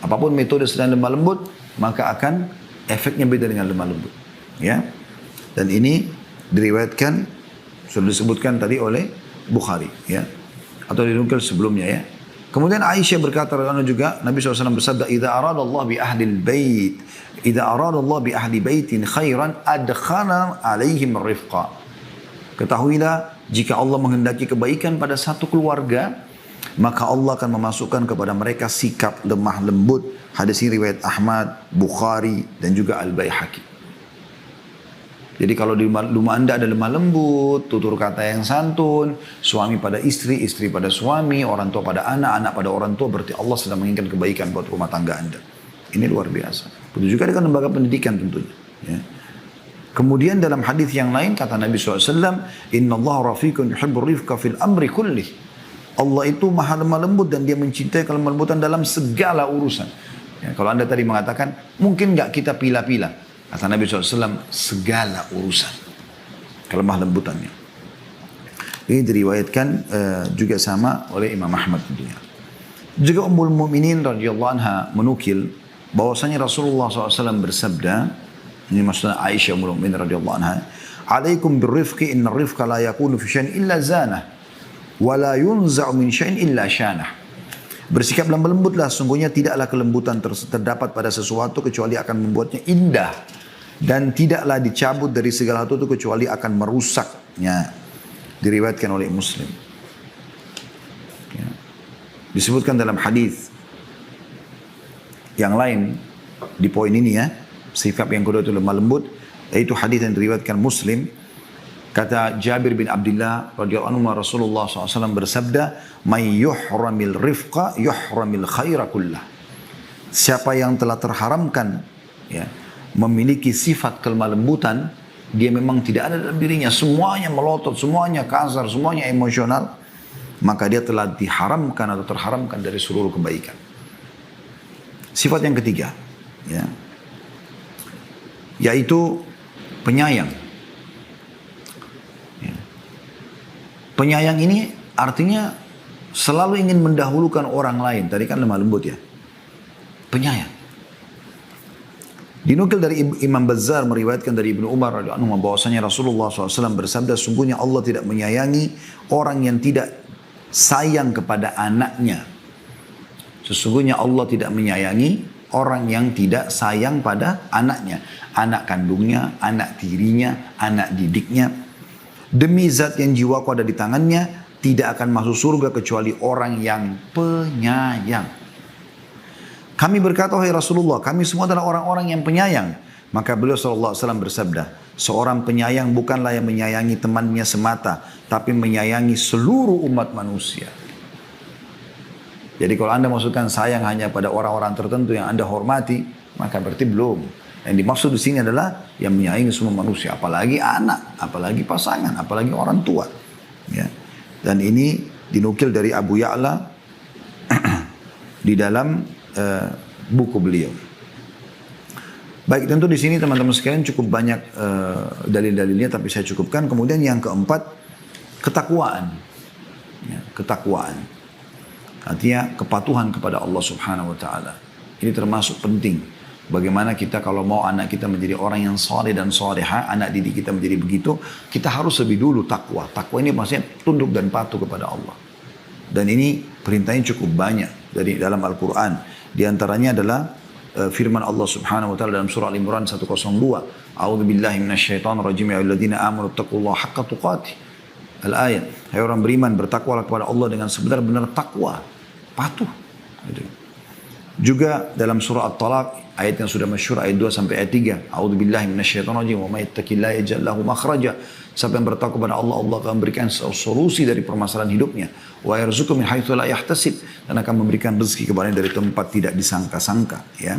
Apapun metode selain lemah lembut, maka akan efeknya beda dengan lemah lembut. Ya. Dan ini diriwayatkan, sudah disebutkan tadi oleh Bukhari. Ya. Atau dinukil sebelumnya ya. Kemudian Aisyah berkata juga, Nabi SAW bersabda, Idza arada Allah bi ahli al-bait, idza arada Allah bi ahli baitin khairan adkhala alaihim rifqa. Ketahuilah, jika Allah menghendaki kebaikan pada satu keluarga, maka Allah akan memasukkan kepada mereka sikap lemah lembut. Hadis ini riwayat Ahmad, Bukhari, dan juga Al-Baihaqi. Jadi kalau di rumah Anda ada lemah lembut, tutur kata yang santun, suami pada istri, istri pada suami, orang tua pada anak, anak pada orang tua, berarti Allah sedang menginginkan kebaikan buat rumah tangga Anda. Ini luar biasa. Begitu juga dengan lembaga pendidikan tentunya. Ya. Kemudian dalam hadis yang lain kata Nabi SAW, Inna Allah rafiqun yuhibbur rifqa fil amri kullih. Allah itu maha lemah lembut dan dia mencintai kelemah lembutan dalam segala urusan. Ya, kalau anda tadi mengatakan, mungkin nggak kita pilih-pilih. Kata Nabi SAW, segala urusan. Kelemah lembutannya. Ini diriwayatkan juga sama oleh Imam Ahmad. Juga Ummul Mukminin radhiyallahu anha menukil bahwasanya Rasulullah SAW bersabda, ini maksudnya Aisyah Ummul Mukminin radhiyallahu anha, "Alaikum birrifqi inna rifqa la yakunu fi syai'in illa zanah, wa la yunza'u min syai'in illa syanah." Bersikap lemah lembutlah, sungguhnya tidaklah kelembutan terdapat pada sesuatu kecuali akan membuatnya indah, dan tidaklah dicabut dari segala sesuatu kecuali akan merusaknya. Diriwayatkan oleh Muslim. Ya. Disebutkan dalam hadis yang lain di poin ini ya, sikap yang kedua itu lemah lembut, yaitu hadis yang diriwayatkan Muslim. Kata Jabir bin Abdullah radhiyallahu anhu, Rasulullah SAW bersabda, "May yuhramil rifqa yuhramil khaira kullah." Siapa yang telah terharamkan ya, memiliki sifat kelemah lembutan, dia memang tidak ada dalam dirinya, semuanya melotot, semuanya kasar, semuanya emosional, maka dia telah diharamkan atau terharamkan dari seluruh kebaikan. Sifat yang ketiga, ya, yaitu penyayang. Ya. Penyayang ini artinya selalu ingin mendahulukan orang lain. Tadi kan lemah lembut ya. Penyayang. Dinukil dari Imam Bazzar meriwayatkan dari Ibnu Umar radhiyallahu anhu bahwasanya Rasulullah SAW bersabda, sungguhnya Allah tidak menyayangi orang yang tidak sayang kepada anaknya. Sesungguhnya Allah tidak menyayangi orang yang tidak sayang pada anaknya. Anak kandungnya, anak tirinya, anak didiknya. Demi zat yang jiwaku ada di tangannya, tidak akan masuk surga kecuali orang yang penyayang. Kami berkata, wahai Rasulullah, kami semua adalah orang-orang yang penyayang. Maka beliau SAW bersabda, seorang penyayang bukanlah yang menyayangi temannya semata, tapi menyayangi seluruh umat manusia. Jadi kalau anda maksudkan sayang hanya pada orang-orang tertentu yang anda hormati, maka berarti belum. Yang dimaksud di sini adalah yang menyayangi semua manusia, apalagi anak, apalagi pasangan, apalagi orang tua. Ya. Dan ini dinukil dari Abu Ya'la di dalam buku beliau. Baik, tentu di sini teman-teman sekalian cukup banyak dalil-dalilnya, tapi saya cukupkan. Kemudian yang keempat, ketakwaan. Ya, ketakwaan. Artinya kepatuhan kepada Allah Subhanahu Wa Taala. Ini termasuk penting. Bagaimana kita kalau mau anak kita menjadi orang yang saleh dan salehah, anak didik kita menjadi begitu, kita harus lebih dulu takwa. Takwa ini maksudnya tunduk dan patuh kepada Allah. Dan ini perintahnya cukup banyak dari dalam Al-Quran. Di antaranya adalah firman Allah Subhanahu wa taala dalam surah Al-Imran 102. A'udzu billahi minasyaitonir rajim. Ya ayyuhalladzina amanu taqullaha haqqa tuqatih. Al-ayat. Hai orang beriman, bertakwalah kepada Allah dengan sebenar-benar takwa, patuh. Juga dalam surah At-Talaq, ayat yang sudah masyhur, ayat 2 sampai ayat 3. A'udzu billahi minasyaitonir rajim. Wa may yattaqillaha yaj'al lahu makhraja. Siapa yang bertakwa kepada Allah, Allah akan memberikan solusi dari permasalahan hidupnya. Wa yarzuqhu min haitsu la yahtasib, dan akan memberikan rezeki kepadanya dari tempat tidak disangka-sangka, ya.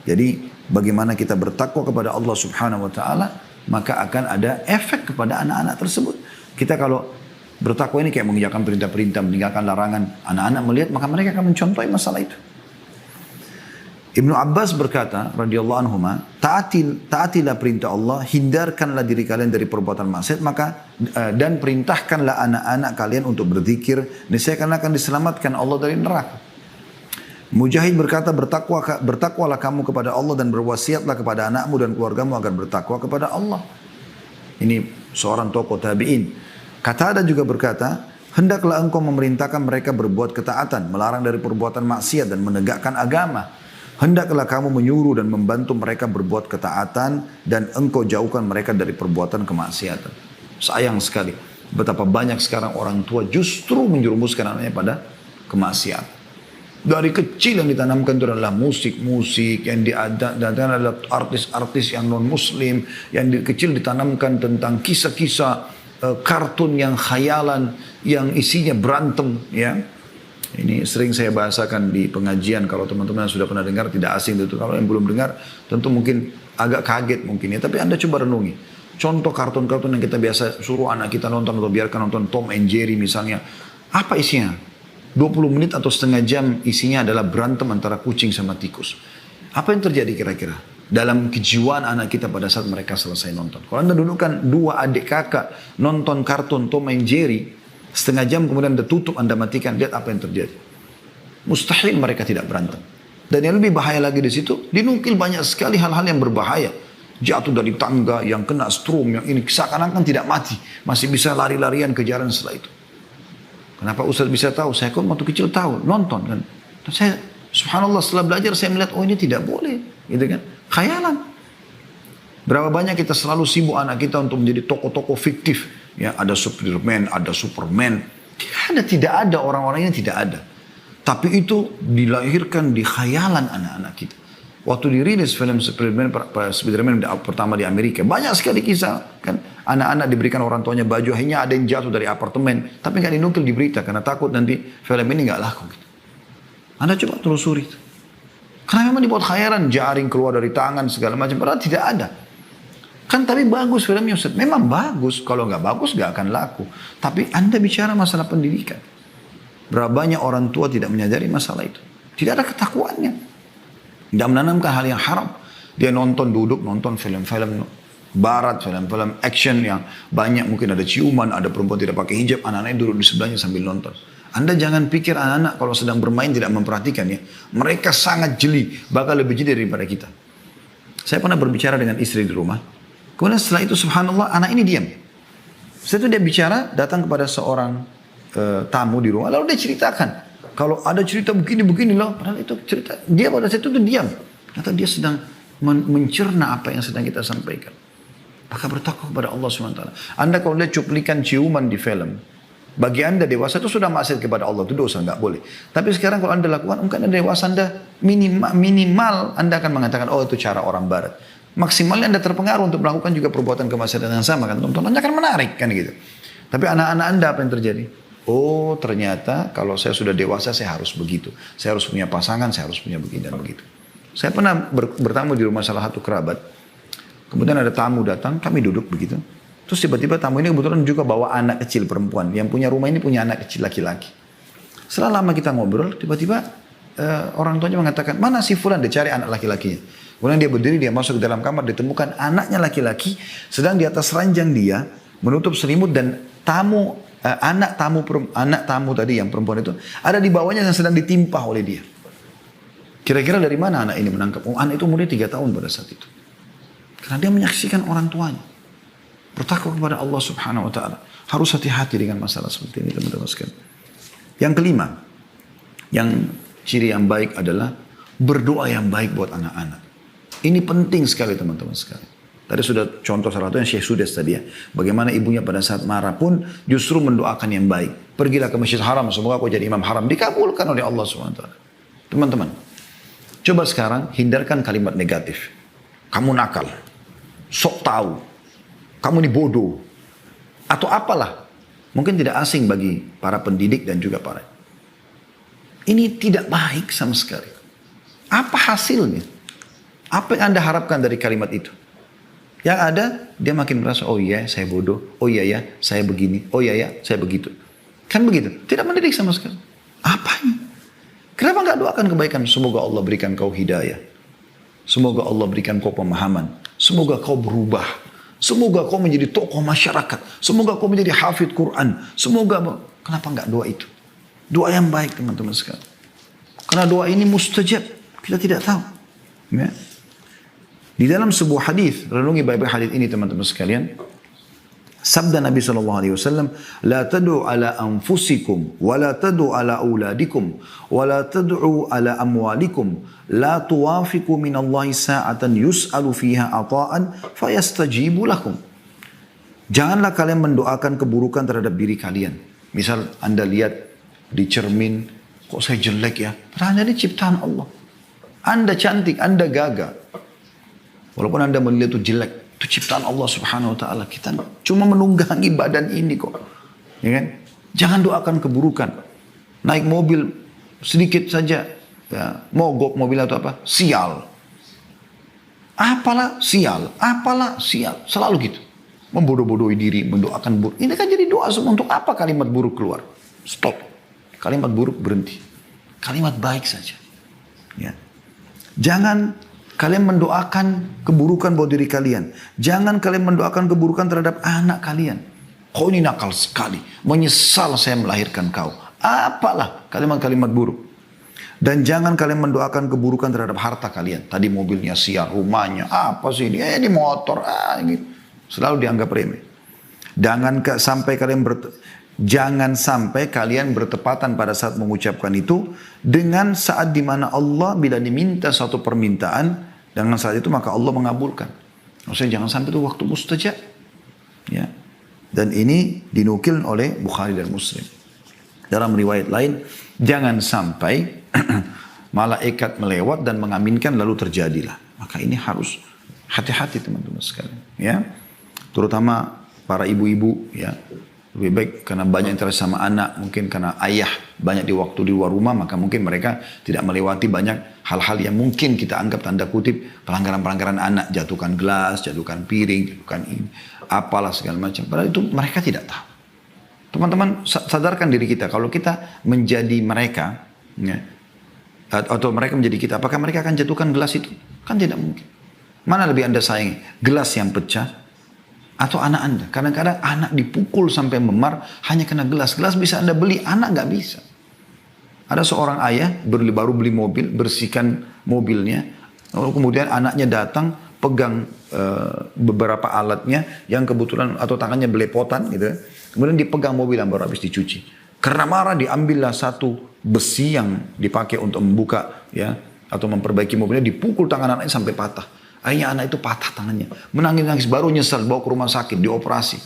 Jadi bagaimana kita bertakwa kepada Allah Subhanahu wa taala, maka akan ada efek kepada anak-anak tersebut. Kita kalau bertakwa ini kayak mengerjakan perintah-perintah, meninggalkan larangan, anak-anak melihat maka mereka akan mencontohi masalah itu. Ibnu Abbas berkata, radhiyallahu anhuma, taatilah perintah Allah, hindarkanlah diri kalian dari perbuatan maksiat, maka dan perintahkanlah anak-anak kalian untuk berzikir, niscaya kalian akan diselamatkan Allah dari neraka. Mujahid berkata, bertakwalah kamu kepada Allah dan berwasiatlah kepada anakmu dan keluargamu agar bertakwa kepada Allah. Ini seorang tokoh tabi'in. Qatadah juga berkata, hendaklah engkau memerintahkan mereka berbuat ketaatan, melarang dari perbuatan maksiat dan menegakkan agama. Hendaklah kamu menyuruh dan membantu mereka berbuat ketaatan dan engkau jauhkan mereka dari perbuatan kemaksiatan. Sayang sekali betapa banyak sekarang orang tua justru menjerumuskan anaknya pada kemaksiatan. Dari kecil yang ditanamkan itu adalah musik-musik, yang diadakan adalah artis-artis yang non-muslim, yang di kecil ditanamkan tentang kisah-kisah kartun yang khayalan, yang isinya berantem, ya. Ini sering saya bahasakan di pengajian, kalau teman-teman yang sudah pernah dengar tidak asing itu. Kalau yang belum dengar tentu mungkin agak kaget mungkin ya. Tapi Anda coba renungi. Contoh kartun-kartun yang kita biasa suruh anak kita nonton atau biarkan nonton Tom and Jerry misalnya. Apa isinya? 20 menit atau setengah jam isinya adalah berantem antara kucing sama tikus. Apa yang terjadi kira-kira dalam kejiwaan anak kita pada saat mereka selesai nonton? Kalau Anda dudukkan dua adik kakak nonton kartun Tom and Jerry, setengah jam kemudian Anda tutup, Anda matikan, lihat apa yang terjadi. Mustahil mereka tidak berantem. Dan yang lebih bahaya lagi di situ, dinukil banyak sekali hal-hal yang berbahaya. Jatuh dari tangga, yang kena strom, yang ini seakan-akan tidak mati. Masih bisa lari-larian kejaran setelah itu. Kenapa Ustaz bisa tahu? Saya kok waktu kecil tahu, nonton kan. Dan saya, subhanallah, setelah belajar saya melihat, oh ini tidak boleh. Gitu kan. Khayalan. Berapa banyak kita selalu sibuk anak kita untuk menjadi tokoh-tokoh fiktif. Ya, ada Spiderman, ada Superman. Tidak ada orang-orang ini tidak ada. Tapi itu dilahirkan di khayalan anak-anak kita. Waktu dirilis film Spiderman pertama di Amerika, banyak sekali kisah kan, anak-anak diberikan orang tuanya baju, hanya ada yang jatuh dari apartemen, tapi nggak dinukil di berita karena takut nanti film ini nggak laku. Gitu. Anda coba telusuri itu. Karena memang dibuat khayalan, jaring keluar dari tangan segala macam, padahal tidak ada. Kan tapi bagus filmnya Ustaz. Memang bagus. Kalau nggak bagus nggak akan laku. Tapi Anda bicara masalah pendidikan. Berapa banyak orang tua tidak menyadari masalah itu. Tidak ada ketakwaannya. Tidak menanamkan hal yang haram. Dia duduk nonton film-film barat, film-film action yang banyak. Mungkin ada ciuman, ada perempuan tidak pakai hijab. Anak-anaknya duduk di sebelahnya sambil nonton. Anda jangan pikir anak-anak kalau sedang bermain tidak memperhatikan ya. Mereka sangat jeli. Bahkan lebih jeli daripada kita. Saya pernah berbicara dengan istri di rumah. Kemudian setelah itu subhanallah anak ini diam. Setelah itu dia bicara datang kepada seorang tamu di rumah. Lalu dia ceritakan. Kalau ada cerita begini loh. Padahal itu cerita. Dia pada saat itu diam. Ternyata dia sedang mencerna apa yang sedang kita sampaikan. Maka bertakwa kepada Allah SWT. Anda kalau lihat cuplikan ciuman di film. Bagi Anda dewasa itu sudah maksiat kepada Allah. Itu dosa, nggak boleh. Tapi sekarang kalau Anda lakukan. Mungkin Anda dewasa Anda minimal Anda akan mengatakan oh itu cara orang barat. Maksimalnya Anda terpengaruh untuk melakukan juga perbuatan kemaksiatan yang sama kan. Tontonannya akan menarik kan gitu. Tapi anak-anak Anda apa yang terjadi? Oh ternyata kalau saya sudah dewasa saya harus begitu. Saya harus punya pasangan, saya harus punya begini dan begitu. Saya pernah bertamu di rumah salah satu kerabat. Kemudian ada tamu datang, kami duduk begitu. Terus tiba-tiba tamu ini kebetulan juga bawa anak kecil perempuan. Yang punya rumah ini punya anak kecil laki-laki. Setelah lama kita ngobrol, tiba-tiba orang tuanya mengatakan, mana si Fulan? Dia cari anak laki-lakinya. Kemudian dia berdiri, dia masuk ke dalam kamar, ditemukan anaknya laki-laki sedang di atas ranjang dia menutup selimut dan anak tamu tadi yang perempuan itu ada di bawahnya yang sedang ditimpa oleh dia. Kira-kira dari mana anak ini menangkap? Oh, anak itu umurnya 3 tahun pada saat itu. Karena dia menyaksikan orang tuanya. Bertakwa kepada Allah Subhanahu Wa Taala. Harus hati-hati dengan masalah seperti ini teman-teman sekalian. Yang kelima, yang ciri yang baik adalah berdoa yang baik buat anak-anak. Ini penting sekali teman-teman sekalian. Tadi sudah contoh salah satunya Syekh Sudes tadi ya. Bagaimana ibunya pada saat marah pun justru mendoakan yang baik. Pergilah ke Masjid Haram, semoga kau jadi imam haram. Dikabulkan oleh Allah SWT. Teman-teman, coba sekarang hindarkan kalimat negatif. Kamu nakal, sok tahu, kamu ini bodoh, atau apalah. Mungkin tidak asing bagi para pendidik dan juga para. Ini tidak baik sama sekali. Apa hasilnya? Apa yang Anda harapkan dari kalimat itu? Yang ada, dia makin merasa, oh iya saya bodoh, oh iya ya saya begini, oh iya ya saya begitu. Kan begitu, tidak mendidik sama sekali. Apanya? Kenapa nggak doakan kebaikan? Semoga Allah berikan kau hidayah. Semoga Allah berikan kau pemahaman. Semoga kau berubah. Semoga kau menjadi tokoh masyarakat. Semoga kau menjadi hafidh Quran. Semoga, kenapa nggak doa itu? Doa yang baik teman-teman sekalian. Karena doa ini mustajab. Kita tidak tahu. Ya. Di dalam sebuah hadis, renungi baik-baik hadis ini teman-teman sekalian. Sabda Nabi SAW, La tad'u ala anfusikum, wa la tad'u ala auladikum, wa la tad'u ala amwalikum, la tuwafiku minallahi sa'atan yus'alu fiha ata'an, fayastajibu lakum. Janganlah kalian mendoakan keburukan terhadap diri kalian. Misal Anda lihat di cermin, kok saya jelek ya? Padahal ini ciptaan Allah. Anda cantik, Anda gagah. Walaupun Anda melihat itu jelek, itu ciptaan Allah Subhanahu Wa Taala. Kita cuma menunggangi badan ini kok, ya kan? Jangan doakan keburukan. Naik mobil sedikit saja, ya, mogok mobil atau apa, sial. Apalah sial, apalah sial. Selalu gitu. Membodoh-bodohi diri, mendoakan buruk. Ini kan jadi doa semua. Untuk apa kalimat buruk keluar? Stop. Kalimat buruk berhenti. Kalimat baik saja. Ya. Jangan kalian mendoakan keburukan buat diri kalian. Jangan kalian mendoakan keburukan terhadap anak kalian. Kau ini nakal sekali. Menyesal saya melahirkan kau. Apalah kalimat-kalimat buruk. Dan jangan kalian mendoakan keburukan terhadap harta kalian. Tadi mobilnya sial, rumahnya, apa sih ini motor, gitu. Selalu dianggap remeh. Jangan sampai kalian bertepatan pada saat mengucapkan itu dengan saat dimana Allah bila diminta satu permintaan, dengan saat itu maka Allah mengabulkan. Maksudnya jangan sampai itu waktu mustajab. Ya. Dan ini dinukil oleh Bukhari dan Muslim. Dalam riwayat lain, jangan sampai malaikat melewat dan mengaminkan lalu terjadilah. Maka ini harus hati-hati teman-teman sekalian. Ya. Terutama para ibu-ibu, ya, lebih baik karena banyak interaksi sama anak, mungkin karena ayah banyak di waktu di luar rumah, maka mungkin mereka tidak melewati banyak hal-hal yang mungkin kita anggap tanda kutip pelanggaran-pelanggaran anak, jatuhkan gelas, jatuhkan piring, jatuhkan ini, apalah segala macam. Padahal itu mereka tidak tahu. Teman-teman sadarkan diri kita, kalau kita menjadi mereka, ya, atau mereka menjadi kita, apakah mereka akan jatuhkan gelas itu? Kan tidak mungkin. Mana lebih Anda sayangi? Gelas yang pecah atau anak Anda? Kadang-kadang anak dipukul sampai memar hanya kena gelas. Gelas bisa Anda beli, anak nggak bisa. Ada seorang ayah baru beli mobil, bersihkan mobilnya, lalu kemudian anaknya datang pegang beberapa alatnya yang kebetulan atau tangannya belepotan gitu. Kemudian dipegang mobil yang baru habis dicuci. Karena marah diambillah satu besi yang dipakai untuk membuka ya atau memperbaiki mobilnya, dipukul tangan anaknya sampai patah. Akhirnya anak itu patah tangannya. Menangis-nangis, baru nyesal, bawa ke rumah sakit, dioperasi.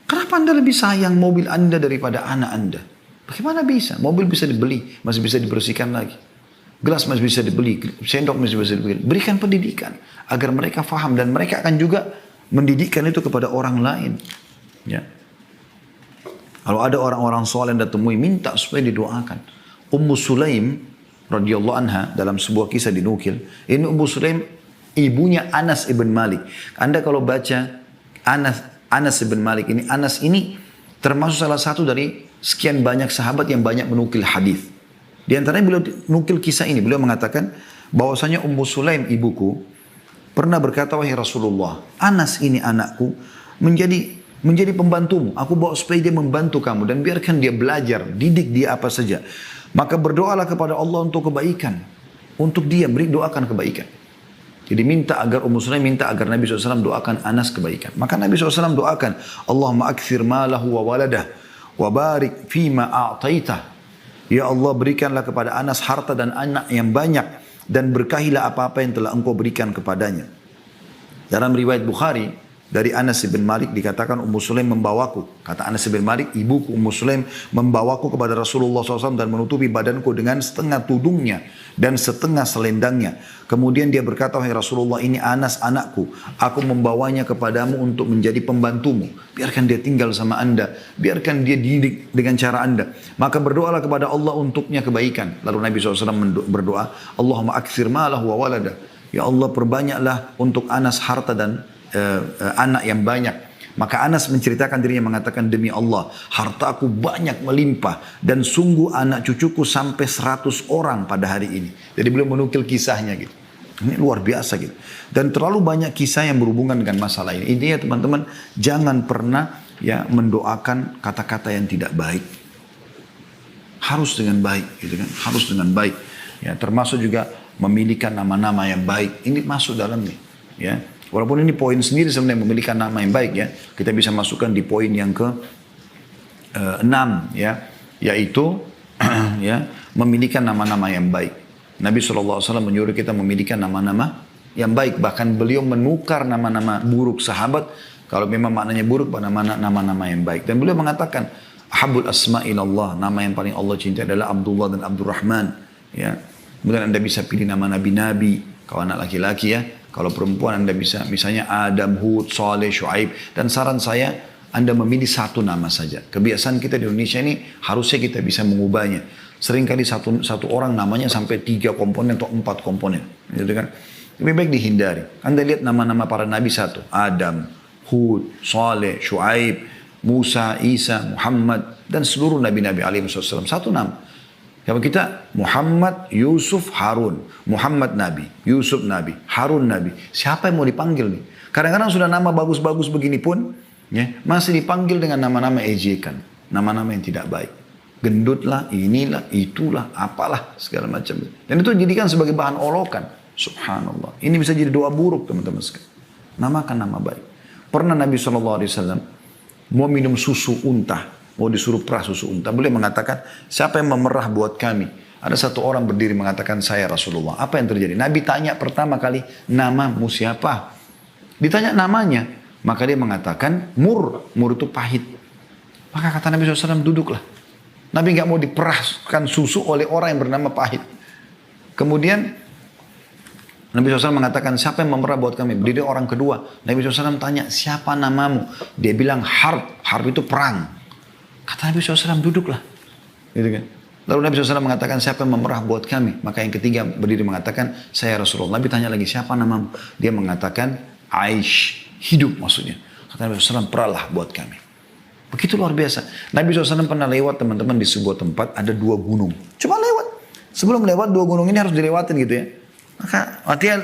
Kenapa Anda lebih sayang mobil Anda daripada anak Anda? Bagaimana bisa? Mobil bisa dibeli, masih bisa dibersihkan lagi. Gelas masih bisa dibeli, sendok masih bisa dibeli. Berikan pendidikan, agar mereka faham. Dan mereka akan juga mendidikkan itu kepada orang lain. Ya. Kalau ada orang-orang soleh yang temui, minta supaya didoakan. Ummu Sulaim, radhiyallahu anha, dalam sebuah kisah dinukil. Ini Ummu Sulaim, ibunya Anas ibn Malik. Anda kalau baca Anas ibn Malik ini, Anas ini termasuk salah satu dari sekian banyak sahabat yang banyak menukil hadis. Di antaranya beliau nukil kisah ini. Beliau mengatakan bahwasanya Ummu Sulaim ibuku pernah berkata, wahai Rasulullah, Anas ini anakku menjadi pembantumu. Aku bawa supaya dia membantu kamu dan biarkan dia belajar, didik dia apa saja. Maka berdoalah kepada Allah untuk kebaikan. Untuk dia doakan kebaikan. Jadi Ummu Sulaim minta agar Nabi SAW doakan Anas kebaikan. Maka Nabi SAW doakan, Allahumma akthir malahu wa waladah, wa barik fima a'taitah. Ya Allah, berikanlah kepada Anas harta dan anak yang banyak, dan berkahilah apa-apa yang telah engkau berikan kepadanya. Dalam riwayat Bukhari, dari Anas bin Malik dikatakan Ummu Sulaim membawaku. Kata Anas bin Malik, ibuku Ummu Sulaim membawaku kepada Rasulullah SAW dan menutupi badanku dengan setengah tudungnya dan setengah selendangnya. Kemudian dia berkata, wahai Rasulullah, ini Anas anakku. Aku membawanya kepadamu untuk menjadi pembantumu. Biarkan dia tinggal sama anda. Biarkan dia didik dengan cara anda. Maka berdoalah kepada Allah untuknya kebaikan. Lalu Nabi SAW berdoa, Allahumma akthir malahu wa waladah. Ya Allah, perbanyaklah untuk Anas harta dan anak yang banyak. Maka Anas menceritakan dirinya mengatakan, demi Allah, hartaku banyak melimpah dan sungguh anak cucuku sampai 100 orang pada hari ini. Jadi beliau menukil kisahnya gitu. Ini luar biasa gitu. Dan terlalu banyak kisah yang berhubungan dengan masalah ini. Intinya teman-teman, jangan pernah ya mendoakan kata-kata yang tidak baik. Harus dengan baik gitu kan. Harus dengan baik. Ya, termasuk juga memiliki nama-nama yang baik. Ini masuk dalamnya. Ya. Walaupun ini poin sendiri sebenarnya memiliki nama yang baik ya. Kita bisa masukkan di poin yang ke 6 ya. Yaitu ya, memiliki nama-nama yang baik. Nabi SAW menyuruh kita memiliki nama-nama yang baik. Bahkan beliau menukar nama-nama buruk sahabat. Kalau memang maknanya buruk pada nama-nama yang baik. Dan beliau mengatakan, Habul asma'ilallah. Nama yang paling Allah cintai adalah Abdullah dan Abdurrahman. Ya. Kemudian Anda bisa pilih nama nabi-nabi. Kalau anak laki-laki ya. Kalau perempuan Anda bisa misalnya Adam, Hud, Saleh, Shu'aib. Dan saran saya Anda memilih satu nama saja. Kebiasaan kita di Indonesia ini harusnya kita bisa mengubahnya. Seringkali satu orang namanya sampai 3 komponen atau 4 komponen. Gitu kan? Lebih baik dihindari. Anda lihat nama-nama para nabi satu. Adam, Hud, Saleh, Shu'aib, Musa, Isa, Muhammad. Dan seluruh nabi-nabi alaihi wasallam. Satu nama. Kalau kita Muhammad, Yusuf, Harun. Muhammad nabi, Yusuf nabi, Harun nabi. Siapa yang mau dipanggil nih? Kadang-kadang sudah nama bagus-bagus begini pun, ya, masih dipanggil dengan nama-nama ejekan. Nama-nama yang tidak baik. Gendutlah, inilah, itulah, apalah, segala macam. Dan itu dijadikan sebagai bahan olokan. Subhanallah. Ini bisa jadi doa buruk teman-teman sekalian. Namakan nama baik. Pernah Nabi SAW mau minum susu unta. Mau disuruh perah susu unta. Beliau mengatakan, siapa yang memerah buat kami? Ada satu orang berdiri mengatakan, saya Rasulullah. Apa yang terjadi? Nabi tanya pertama kali, namamu siapa? Ditanya namanya. Maka dia mengatakan, Mur. Mur itu pahit. Maka kata Nabi SAW, duduklah. Nabi nggak mau diperahkan susu oleh orang yang bernama pahit. Kemudian, Nabi SAW mengatakan, siapa yang memerah buat kami? Berdiri orang kedua. Nabi SAW tanya, siapa namamu? Dia bilang, Harb. Harb itu perang. Kata Nabi SAW, duduklah. Gitu kan? Lalu Nabi SAW mengatakan, siapa yang memerah buat kami? Maka yang ketiga berdiri mengatakan, saya Rasulullah. Nabi tanya lagi, siapa namamu? Dia mengatakan, Aish. Hidup maksudnya. Kata Nabi SAW, perahlah buat kami. Begitu luar biasa. Nabi SAW pernah lewat teman-teman di sebuah tempat, ada 2 gunung. Cuma lewat. Sebelum lewat 2 gunung ini harus dilewatin gitu ya. Maka artinya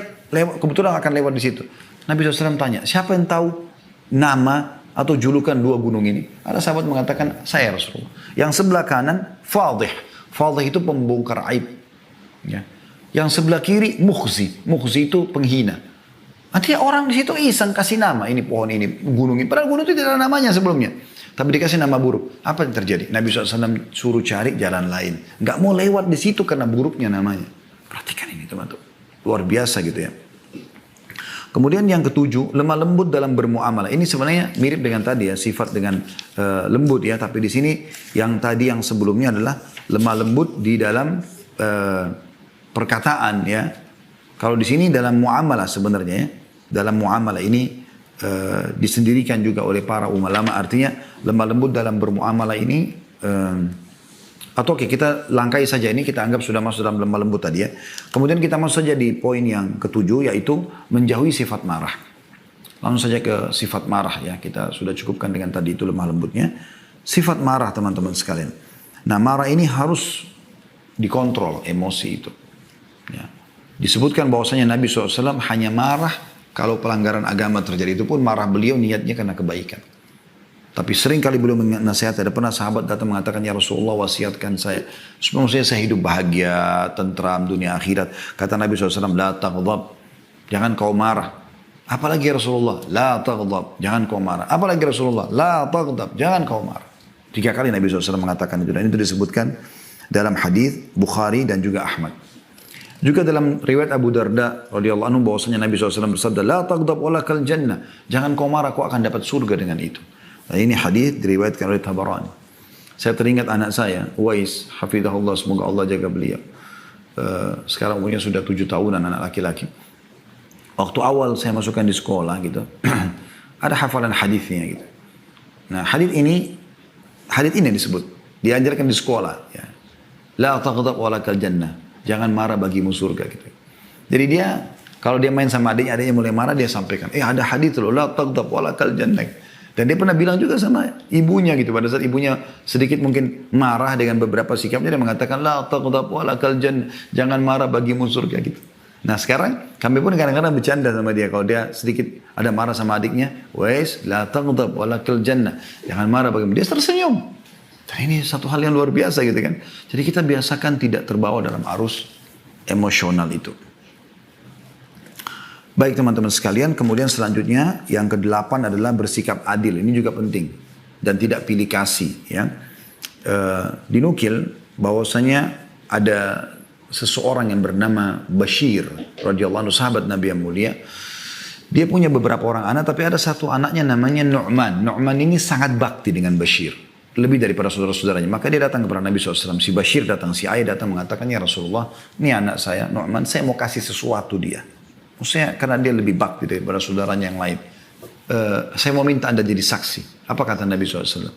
kebetulan akan lewat di situ. Nabi SAW tanya, siapa yang tahu nama atau julukan 2 gunung ini? Ada sahabat mengatakan, saya Rasulullah. Yang sebelah kanan, Fadih. Fadih itu pembongkar aib. Ya. Yang sebelah kiri, Mukhzi. Mukhzi itu penghina. Artinya orang di situ iseng kasih nama. Ini pohon ini, gunung ini. Padahal gunung itu tidak ada namanya sebelumnya. Tapi dikasih nama buruk. Apa yang terjadi? Nabi SAW suruh cari jalan lain. Nggak mau lewat di situ karena buruknya namanya. Perhatikan ini teman-teman. Luar biasa gitu ya. Kemudian yang ketujuh, lemah lembut dalam bermuamalah. Ini sebenarnya mirip dengan tadi ya, sifat dengan lembut ya. Tapi di sini yang tadi yang sebelumnya adalah lemah lembut di dalam perkataan ya. Kalau di sini dalam muamalah sebenarnya ya. Dalam muamalah ini disendirikan juga oleh para ulama. Artinya lemah lembut dalam bermuamalah ini atau oke, kita langkai saja ini, kita anggap sudah masuk dalam lemah lembut tadi ya. Kemudian kita masuk saja di poin yang ketujuh, yaitu menjauhi sifat marah. Langsung saja ke sifat marah ya, kita sudah cukupkan dengan tadi itu lemah lembutnya. Sifat marah teman-teman sekalian. Nah marah ini harus dikontrol emosi itu. Ya. Disebutkan bahwasanya Nabi SAW hanya marah kalau pelanggaran agama terjadi, itu pun marah beliau niatnya karena kebaikan. Tapi sering kali beliau menasihati, ada pernah sahabat datang mengatakan, ya Rasulullah wasiatkan saya. Supaya saya hidup bahagia, tentram, dunia akhirat. Kata Nabi SAW, la taghdab. Jangan kau marah. Apalagi ya Rasulullah, la taghdab. Jangan kau marah. Apalagi Rasulullah, la taghdab. Jangan kau marah. 3 kali Nabi SAW mengatakan itu. Dan itu disebutkan dalam hadis Bukhari dan juga Ahmad. Juga dalam riwayat Abu Darda radhiyallahu anhu bahwasanya Nabi SAW bersabda, la taghdab walakal jannah. Jangan kau marah, kau akan dapat surga dengan itu. Nah, ini hadis diriwayatkan oleh Tabarani. Saya teringat anak saya, Uwais, hafizahullah, semoga Allah jaga beliau. Sekarang umurnya sudah 7 tahunan, anak laki-laki. Waktu awal saya masukkan di sekolah gitu, ada hafalan hadisnya gitu. Nah, hadis ini disebut, diajarkan di sekolah. Ya. La taghdab walakal jannah. Jangan marah bagimu surga gitu. Jadi dia, kalau dia main sama adiknya mulai marah, dia sampaikan, ada hadis loh, la taghdab walakal jannah. Dan dia pernah bilang juga sama ibunya gitu. Pada saat ibunya sedikit mungkin marah dengan beberapa sikapnya, dia mengatakan, la taghdab walakal jannah. Jangan marah bagimu surga gitu. Nah sekarang kami pun kadang-kadang bercanda sama dia. Kalau dia sedikit ada marah sama adiknya, wais, la taghdab walakal jannah. Jangan marah bagimu. Dia tersenyum. Dan ini satu hal yang luar biasa gitu kan. Jadi kita biasakan tidak terbawa dalam arus emosional itu. Baik teman-teman sekalian, kemudian selanjutnya yang ke-8 adalah bersikap adil. Ini juga penting dan tidak pilih kasih. Ya. Dinukil bahwasanya ada seseorang yang bernama Bashir radhiyallahu anhu, sahabat Nabi yang mulia. Dia punya beberapa orang anak, tapi ada satu anaknya namanya Nu'man. Nu'man ini sangat bakti dengan Bashir, lebih daripada saudara-saudaranya. Maka dia datang kepada Nabi SAW. Si Bashir datang, si Ayah datang mengatakan, ya Rasulullah, ini anak saya Nu'man, saya mau kasih sesuatu dia. Maksudnya karena dia lebih bakti daripada saudaranya yang lain. saya mau minta anda jadi saksi. Apa kata Nabi SAW?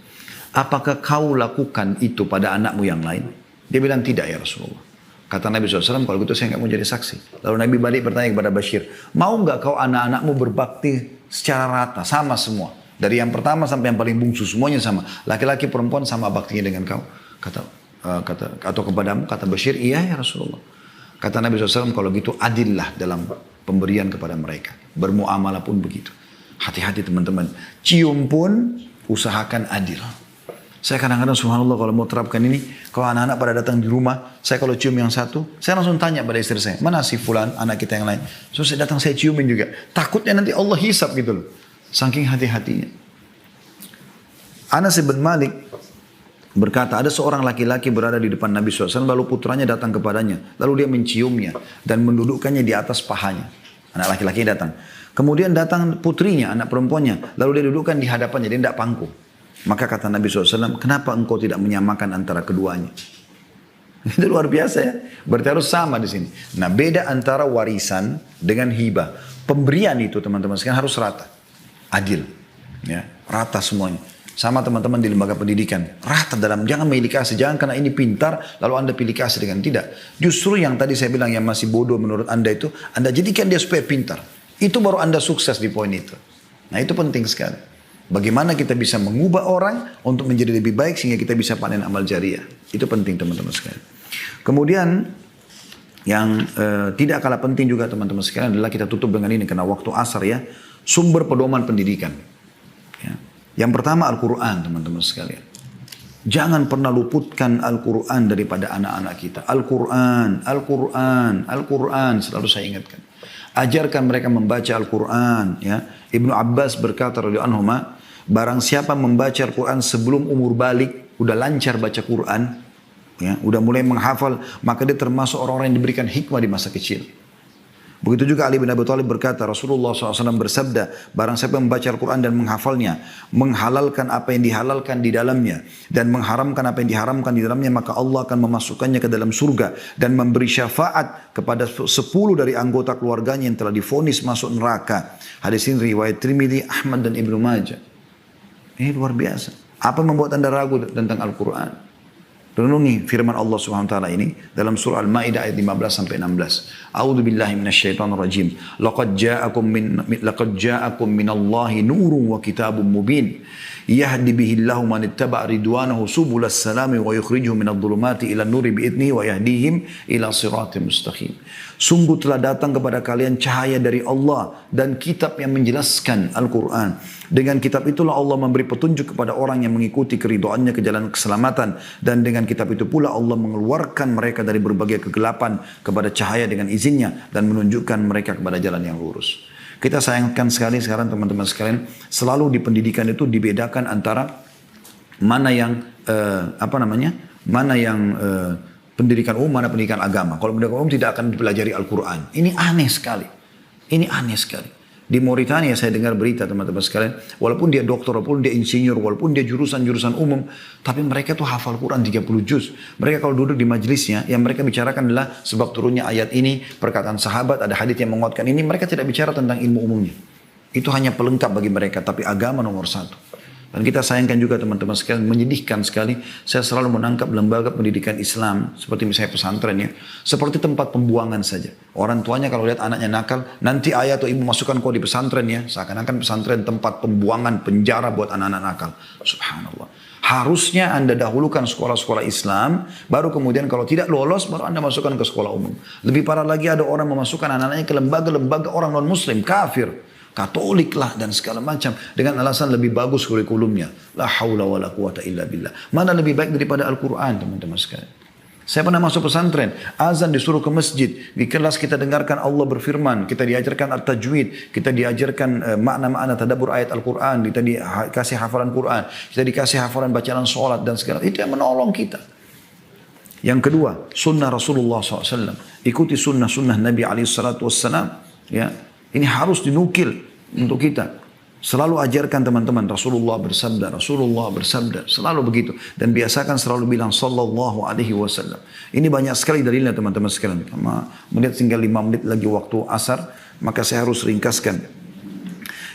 Apakah kau lakukan itu pada anakmu yang lain? Dia bilang tidak ya Rasulullah. Kata Nabi SAW, kalau gitu saya nggak mau jadi saksi. Lalu Nabi balik bertanya kepada Bashir, mau nggak kau anak-anakmu berbakti secara rata, sama semua? Dari yang pertama sampai yang paling bungsu, semuanya sama. Laki-laki perempuan sama baktinya dengan kau. Atau kepadamu, kata Bashir, iya ya Rasulullah. Kata Nabi SAW, kalau gitu adillah dalam pemberian kepada mereka. Bermuamalah pun begitu. Hati-hati teman-teman. Cium pun usahakan adil. Saya kadang-kadang subhanallah kalau mau terapkan ini, kalau anak-anak pada datang di rumah, saya kalau cium yang satu, saya langsung tanya pada istri saya, mana si fulan, anak kita yang lain. So saya datang saya ciumin juga. Takutnya nanti Allah hisap gitu loh. Saking hati-hatinya. Anas bin Malik berkata, ada seorang laki-laki berada di depan Nabi SAW, lalu putranya datang kepadanya. Lalu dia menciumnya dan mendudukkannya di atas pahanya. Anak laki-laki datang. Kemudian datang putrinya, anak perempuannya. Lalu dia dudukkan di hadapannya, dia tidak pangku. Maka kata Nabi SAW, kenapa engkau tidak menyamakan antara keduanya? Itu luar biasa ya. Berarti harus sama di sini. Nah beda antara warisan dengan hibah. Pemberian itu teman-teman sekalian harus rata. Adil. Ya, rata semuanya. Sama teman-teman di lembaga pendidikan. Rata dalam, jangan pilih kasih. Jangan karena ini pintar, lalu anda pilih kasih dengan tidak. Justru yang tadi saya bilang yang masih bodoh menurut anda itu, anda jadikan dia supaya pintar. Itu baru anda sukses di poin itu. Nah itu penting sekali. Bagaimana kita bisa mengubah orang untuk menjadi lebih baik sehingga kita bisa panen amal jariah. Itu penting teman-teman sekalian. Kemudian yang tidak kalah penting juga teman-teman sekalian adalah kita tutup dengan ini karena waktu asar ya. Sumber pedoman pendidikan. Ya. Yang pertama Al-Quran teman-teman sekalian. Jangan pernah luputkan Al-Quran daripada anak-anak kita. Al-Quran, Al-Quran, Al-Quran selalu saya ingatkan. Ajarkan mereka membaca Al-Quran. Ya. Ibnu Abbas berkata radhiyallahu anhu, barang siapa membaca Al-Quran sebelum umur balik, udah lancar baca Quran, ya, udah mulai menghafal, maka dia termasuk orang-orang yang diberikan hikmah di masa kecil. Begitu juga Ali bin Abi Thalib berkata, Rasulullah SAW bersabda, barang siapa membaca Al-Quran dan menghafalnya, menghalalkan apa yang dihalalkan di dalamnya, dan mengharamkan apa yang diharamkan di dalamnya, maka Allah akan memasukkannya ke dalam surga, dan memberi syafaat kepada 10 dari anggota keluarganya yang telah divonis masuk neraka. Hadis ini riwayat Tirmidzi, Ahmad dan Ibnu Majah. Ini luar biasa. Apa membuat anda ragu tentang Al-Quran? Renungi firman Allah Subhanahu wa taala ini dalam surah Al-Maidah ayat 15 sampai 16. A'udzu billahi minasyaitonir rajim. Laqad ja'akum minallahi nurun wa kitabun mubin. Yahdi bihi Allahu man ittaba' ridwanahu subulas salami wa yukhrijuhum minadh dhulumati ila nuri bi'idnihi wa yahdihim ila siratim mustaqim. Sungguh telah datang kepada kalian cahaya dari Allah dan kitab yang menjelaskan Al-Quran. Dengan kitab itulah Allah memberi petunjuk kepada orang yang mengikuti keridhaannya ke jalan keselamatan. Dan dengan kitab itu pula Allah mengeluarkan mereka dari berbagai kegelapan kepada cahaya dengan izinnya. Dan menunjukkan mereka kepada jalan yang lurus. Kita sayangkan sekali sekarang teman-teman sekalian. Selalu di pendidikan itu dibedakan antara mana yang pendidikan umum, mana pendidikan agama. Kalau pendidikan umum tidak akan dipelajari Al-Quran. Ini aneh sekali. Ini aneh sekali. Di Mauritania saya dengar berita teman-teman sekalian. Walaupun dia dokter, walaupun dia insinyur, walaupun dia jurusan-jurusan umum. Tapi mereka tuh hafal Quran 30 juz. Mereka kalau duduk di majelisnya, yang mereka bicarakan adalah sebab turunnya ayat ini, perkataan sahabat, ada hadits yang menguatkan ini. Mereka tidak bicara tentang ilmu umumnya. Itu hanya pelengkap bagi mereka. Tapi agama nomor satu. Dan kita sayangkan juga teman-teman sekalian, menyedihkan sekali. Saya selalu menangkap lembaga pendidikan Islam, seperti misalnya pesantren ya, seperti tempat pembuangan saja. Orang tuanya kalau lihat anaknya nakal, nanti ayah atau ibu masukkan kau di pesantren ya, seakan-akan pesantren tempat pembuangan, penjara buat anak-anak nakal. Subhanallah. Harusnya anda dahulukan sekolah-sekolah Islam, baru kemudian kalau tidak lolos, baru anda masukkan ke sekolah umum. Lebih parah lagi ada orang memasukkan anak-anaknya ke lembaga-lembaga orang non-muslim, kafir. Katolik lah dan segala macam dengan alasan lebih bagus kurikulumnya. La haula wa la quwata illa billah. Mana lebih baik daripada Al-Quran teman-teman sekalian. Saya pernah masuk pesantren, azan disuruh ke masjid, di kelas kita dengarkan Allah berfirman, kita diajarkan at-tajwid, kita diajarkan makna-makna tadabbur ayat Al-Quran, kita dikasih hafalan Quran, kita dikasih hafalan bacaan sholat dan segala itu yang menolong kita. Yang kedua, sunnah Rasulullah SAW. Ikuti sunnah-sunnah Nabi SAW. Ya, ini harus dinukil untuk kita. Selalu ajarkan teman-teman, Rasulullah bersabda, selalu begitu. Dan biasakan selalu bilang, sallallahu alaihi wasallam. Ini banyak sekali dalilnya teman-teman sekalian. Melihat tinggal 5 menit lagi waktu asar, maka saya harus ringkaskan.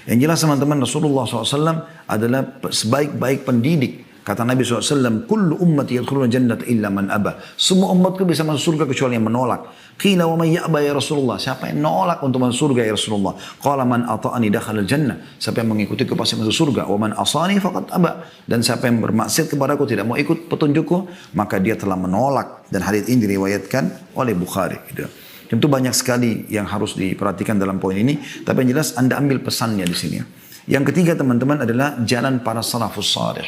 Yang jelas teman-teman, Rasulullah SAW adalah sebaik-baik pendidik. Kata Nabi SAW, kullu ummati yadkhuluna jannata illa man aba. Semua umatku bisa masuk surga kecuali yang menolak. Qila wa man ya'ba ya Rasulullah. Siapa yang nolak untuk masuk surga ya Rasulullah? Qala man ata'ani dakhala jannah. Siapa yang mengikutiku pasti masuk surga. Wa man asani faqad aba. Dan siapa yang bermaksiat kepadaku tidak mau ikut petunjukku, maka dia telah menolak. Dan hadits ini diriwayatkan oleh Bukhari. Gitu. Tentu banyak sekali yang harus diperhatikan dalam poin ini. Tapi yang jelas Anda ambil pesannya di sini. Yang ketiga teman-teman adalah jalan para salafus salih.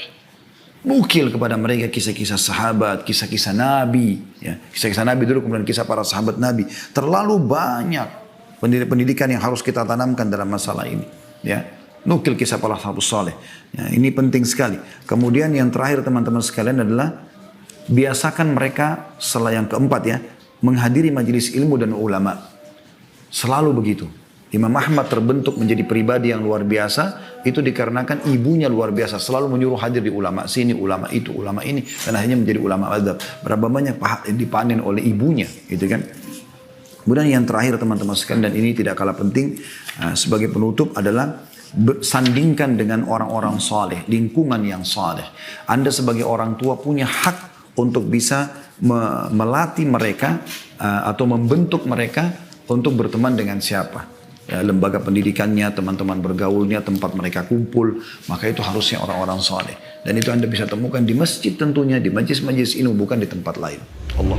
Nukil kepada mereka kisah-kisah sahabat, kisah-kisah Nabi. Ya. Kisah-kisah Nabi dulu, kemudian kisah para sahabat Nabi. Terlalu banyak pendidikan yang harus kita tanamkan dalam masalah ini. Ya. Nukil kisah para sahabat saleh. Ya, ini penting sekali. Kemudian yang terakhir teman-teman sekalian adalah biasakan mereka, setelah yang keempat ya, menghadiri majelis ilmu dan ulama. Selalu begitu. Imam Ahmad terbentuk menjadi pribadi yang luar biasa, itu dikarenakan ibunya luar biasa, selalu menyuruh hadir di ulama sini, ulama itu, ulama ini, dan akhirnya menjadi ulama madzhab. Berapa banyak pahala yang dipanen oleh ibunya, gitu kan. Kemudian yang terakhir teman-teman sekalian, dan ini tidak kalah penting sebagai penutup adalah sandingkan dengan orang-orang saleh, lingkungan yang saleh. Anda sebagai orang tua punya hak untuk bisa melatih mereka atau membentuk mereka untuk berteman dengan siapa. Ya, lembaga pendidikannya, teman-teman bergaulnya, tempat mereka kumpul, maka itu harusnya orang-orang saleh. Dan itu Anda bisa temukan di masjid tentunya, di majlis-majlis ilmu, bukan di tempat lain. Allah.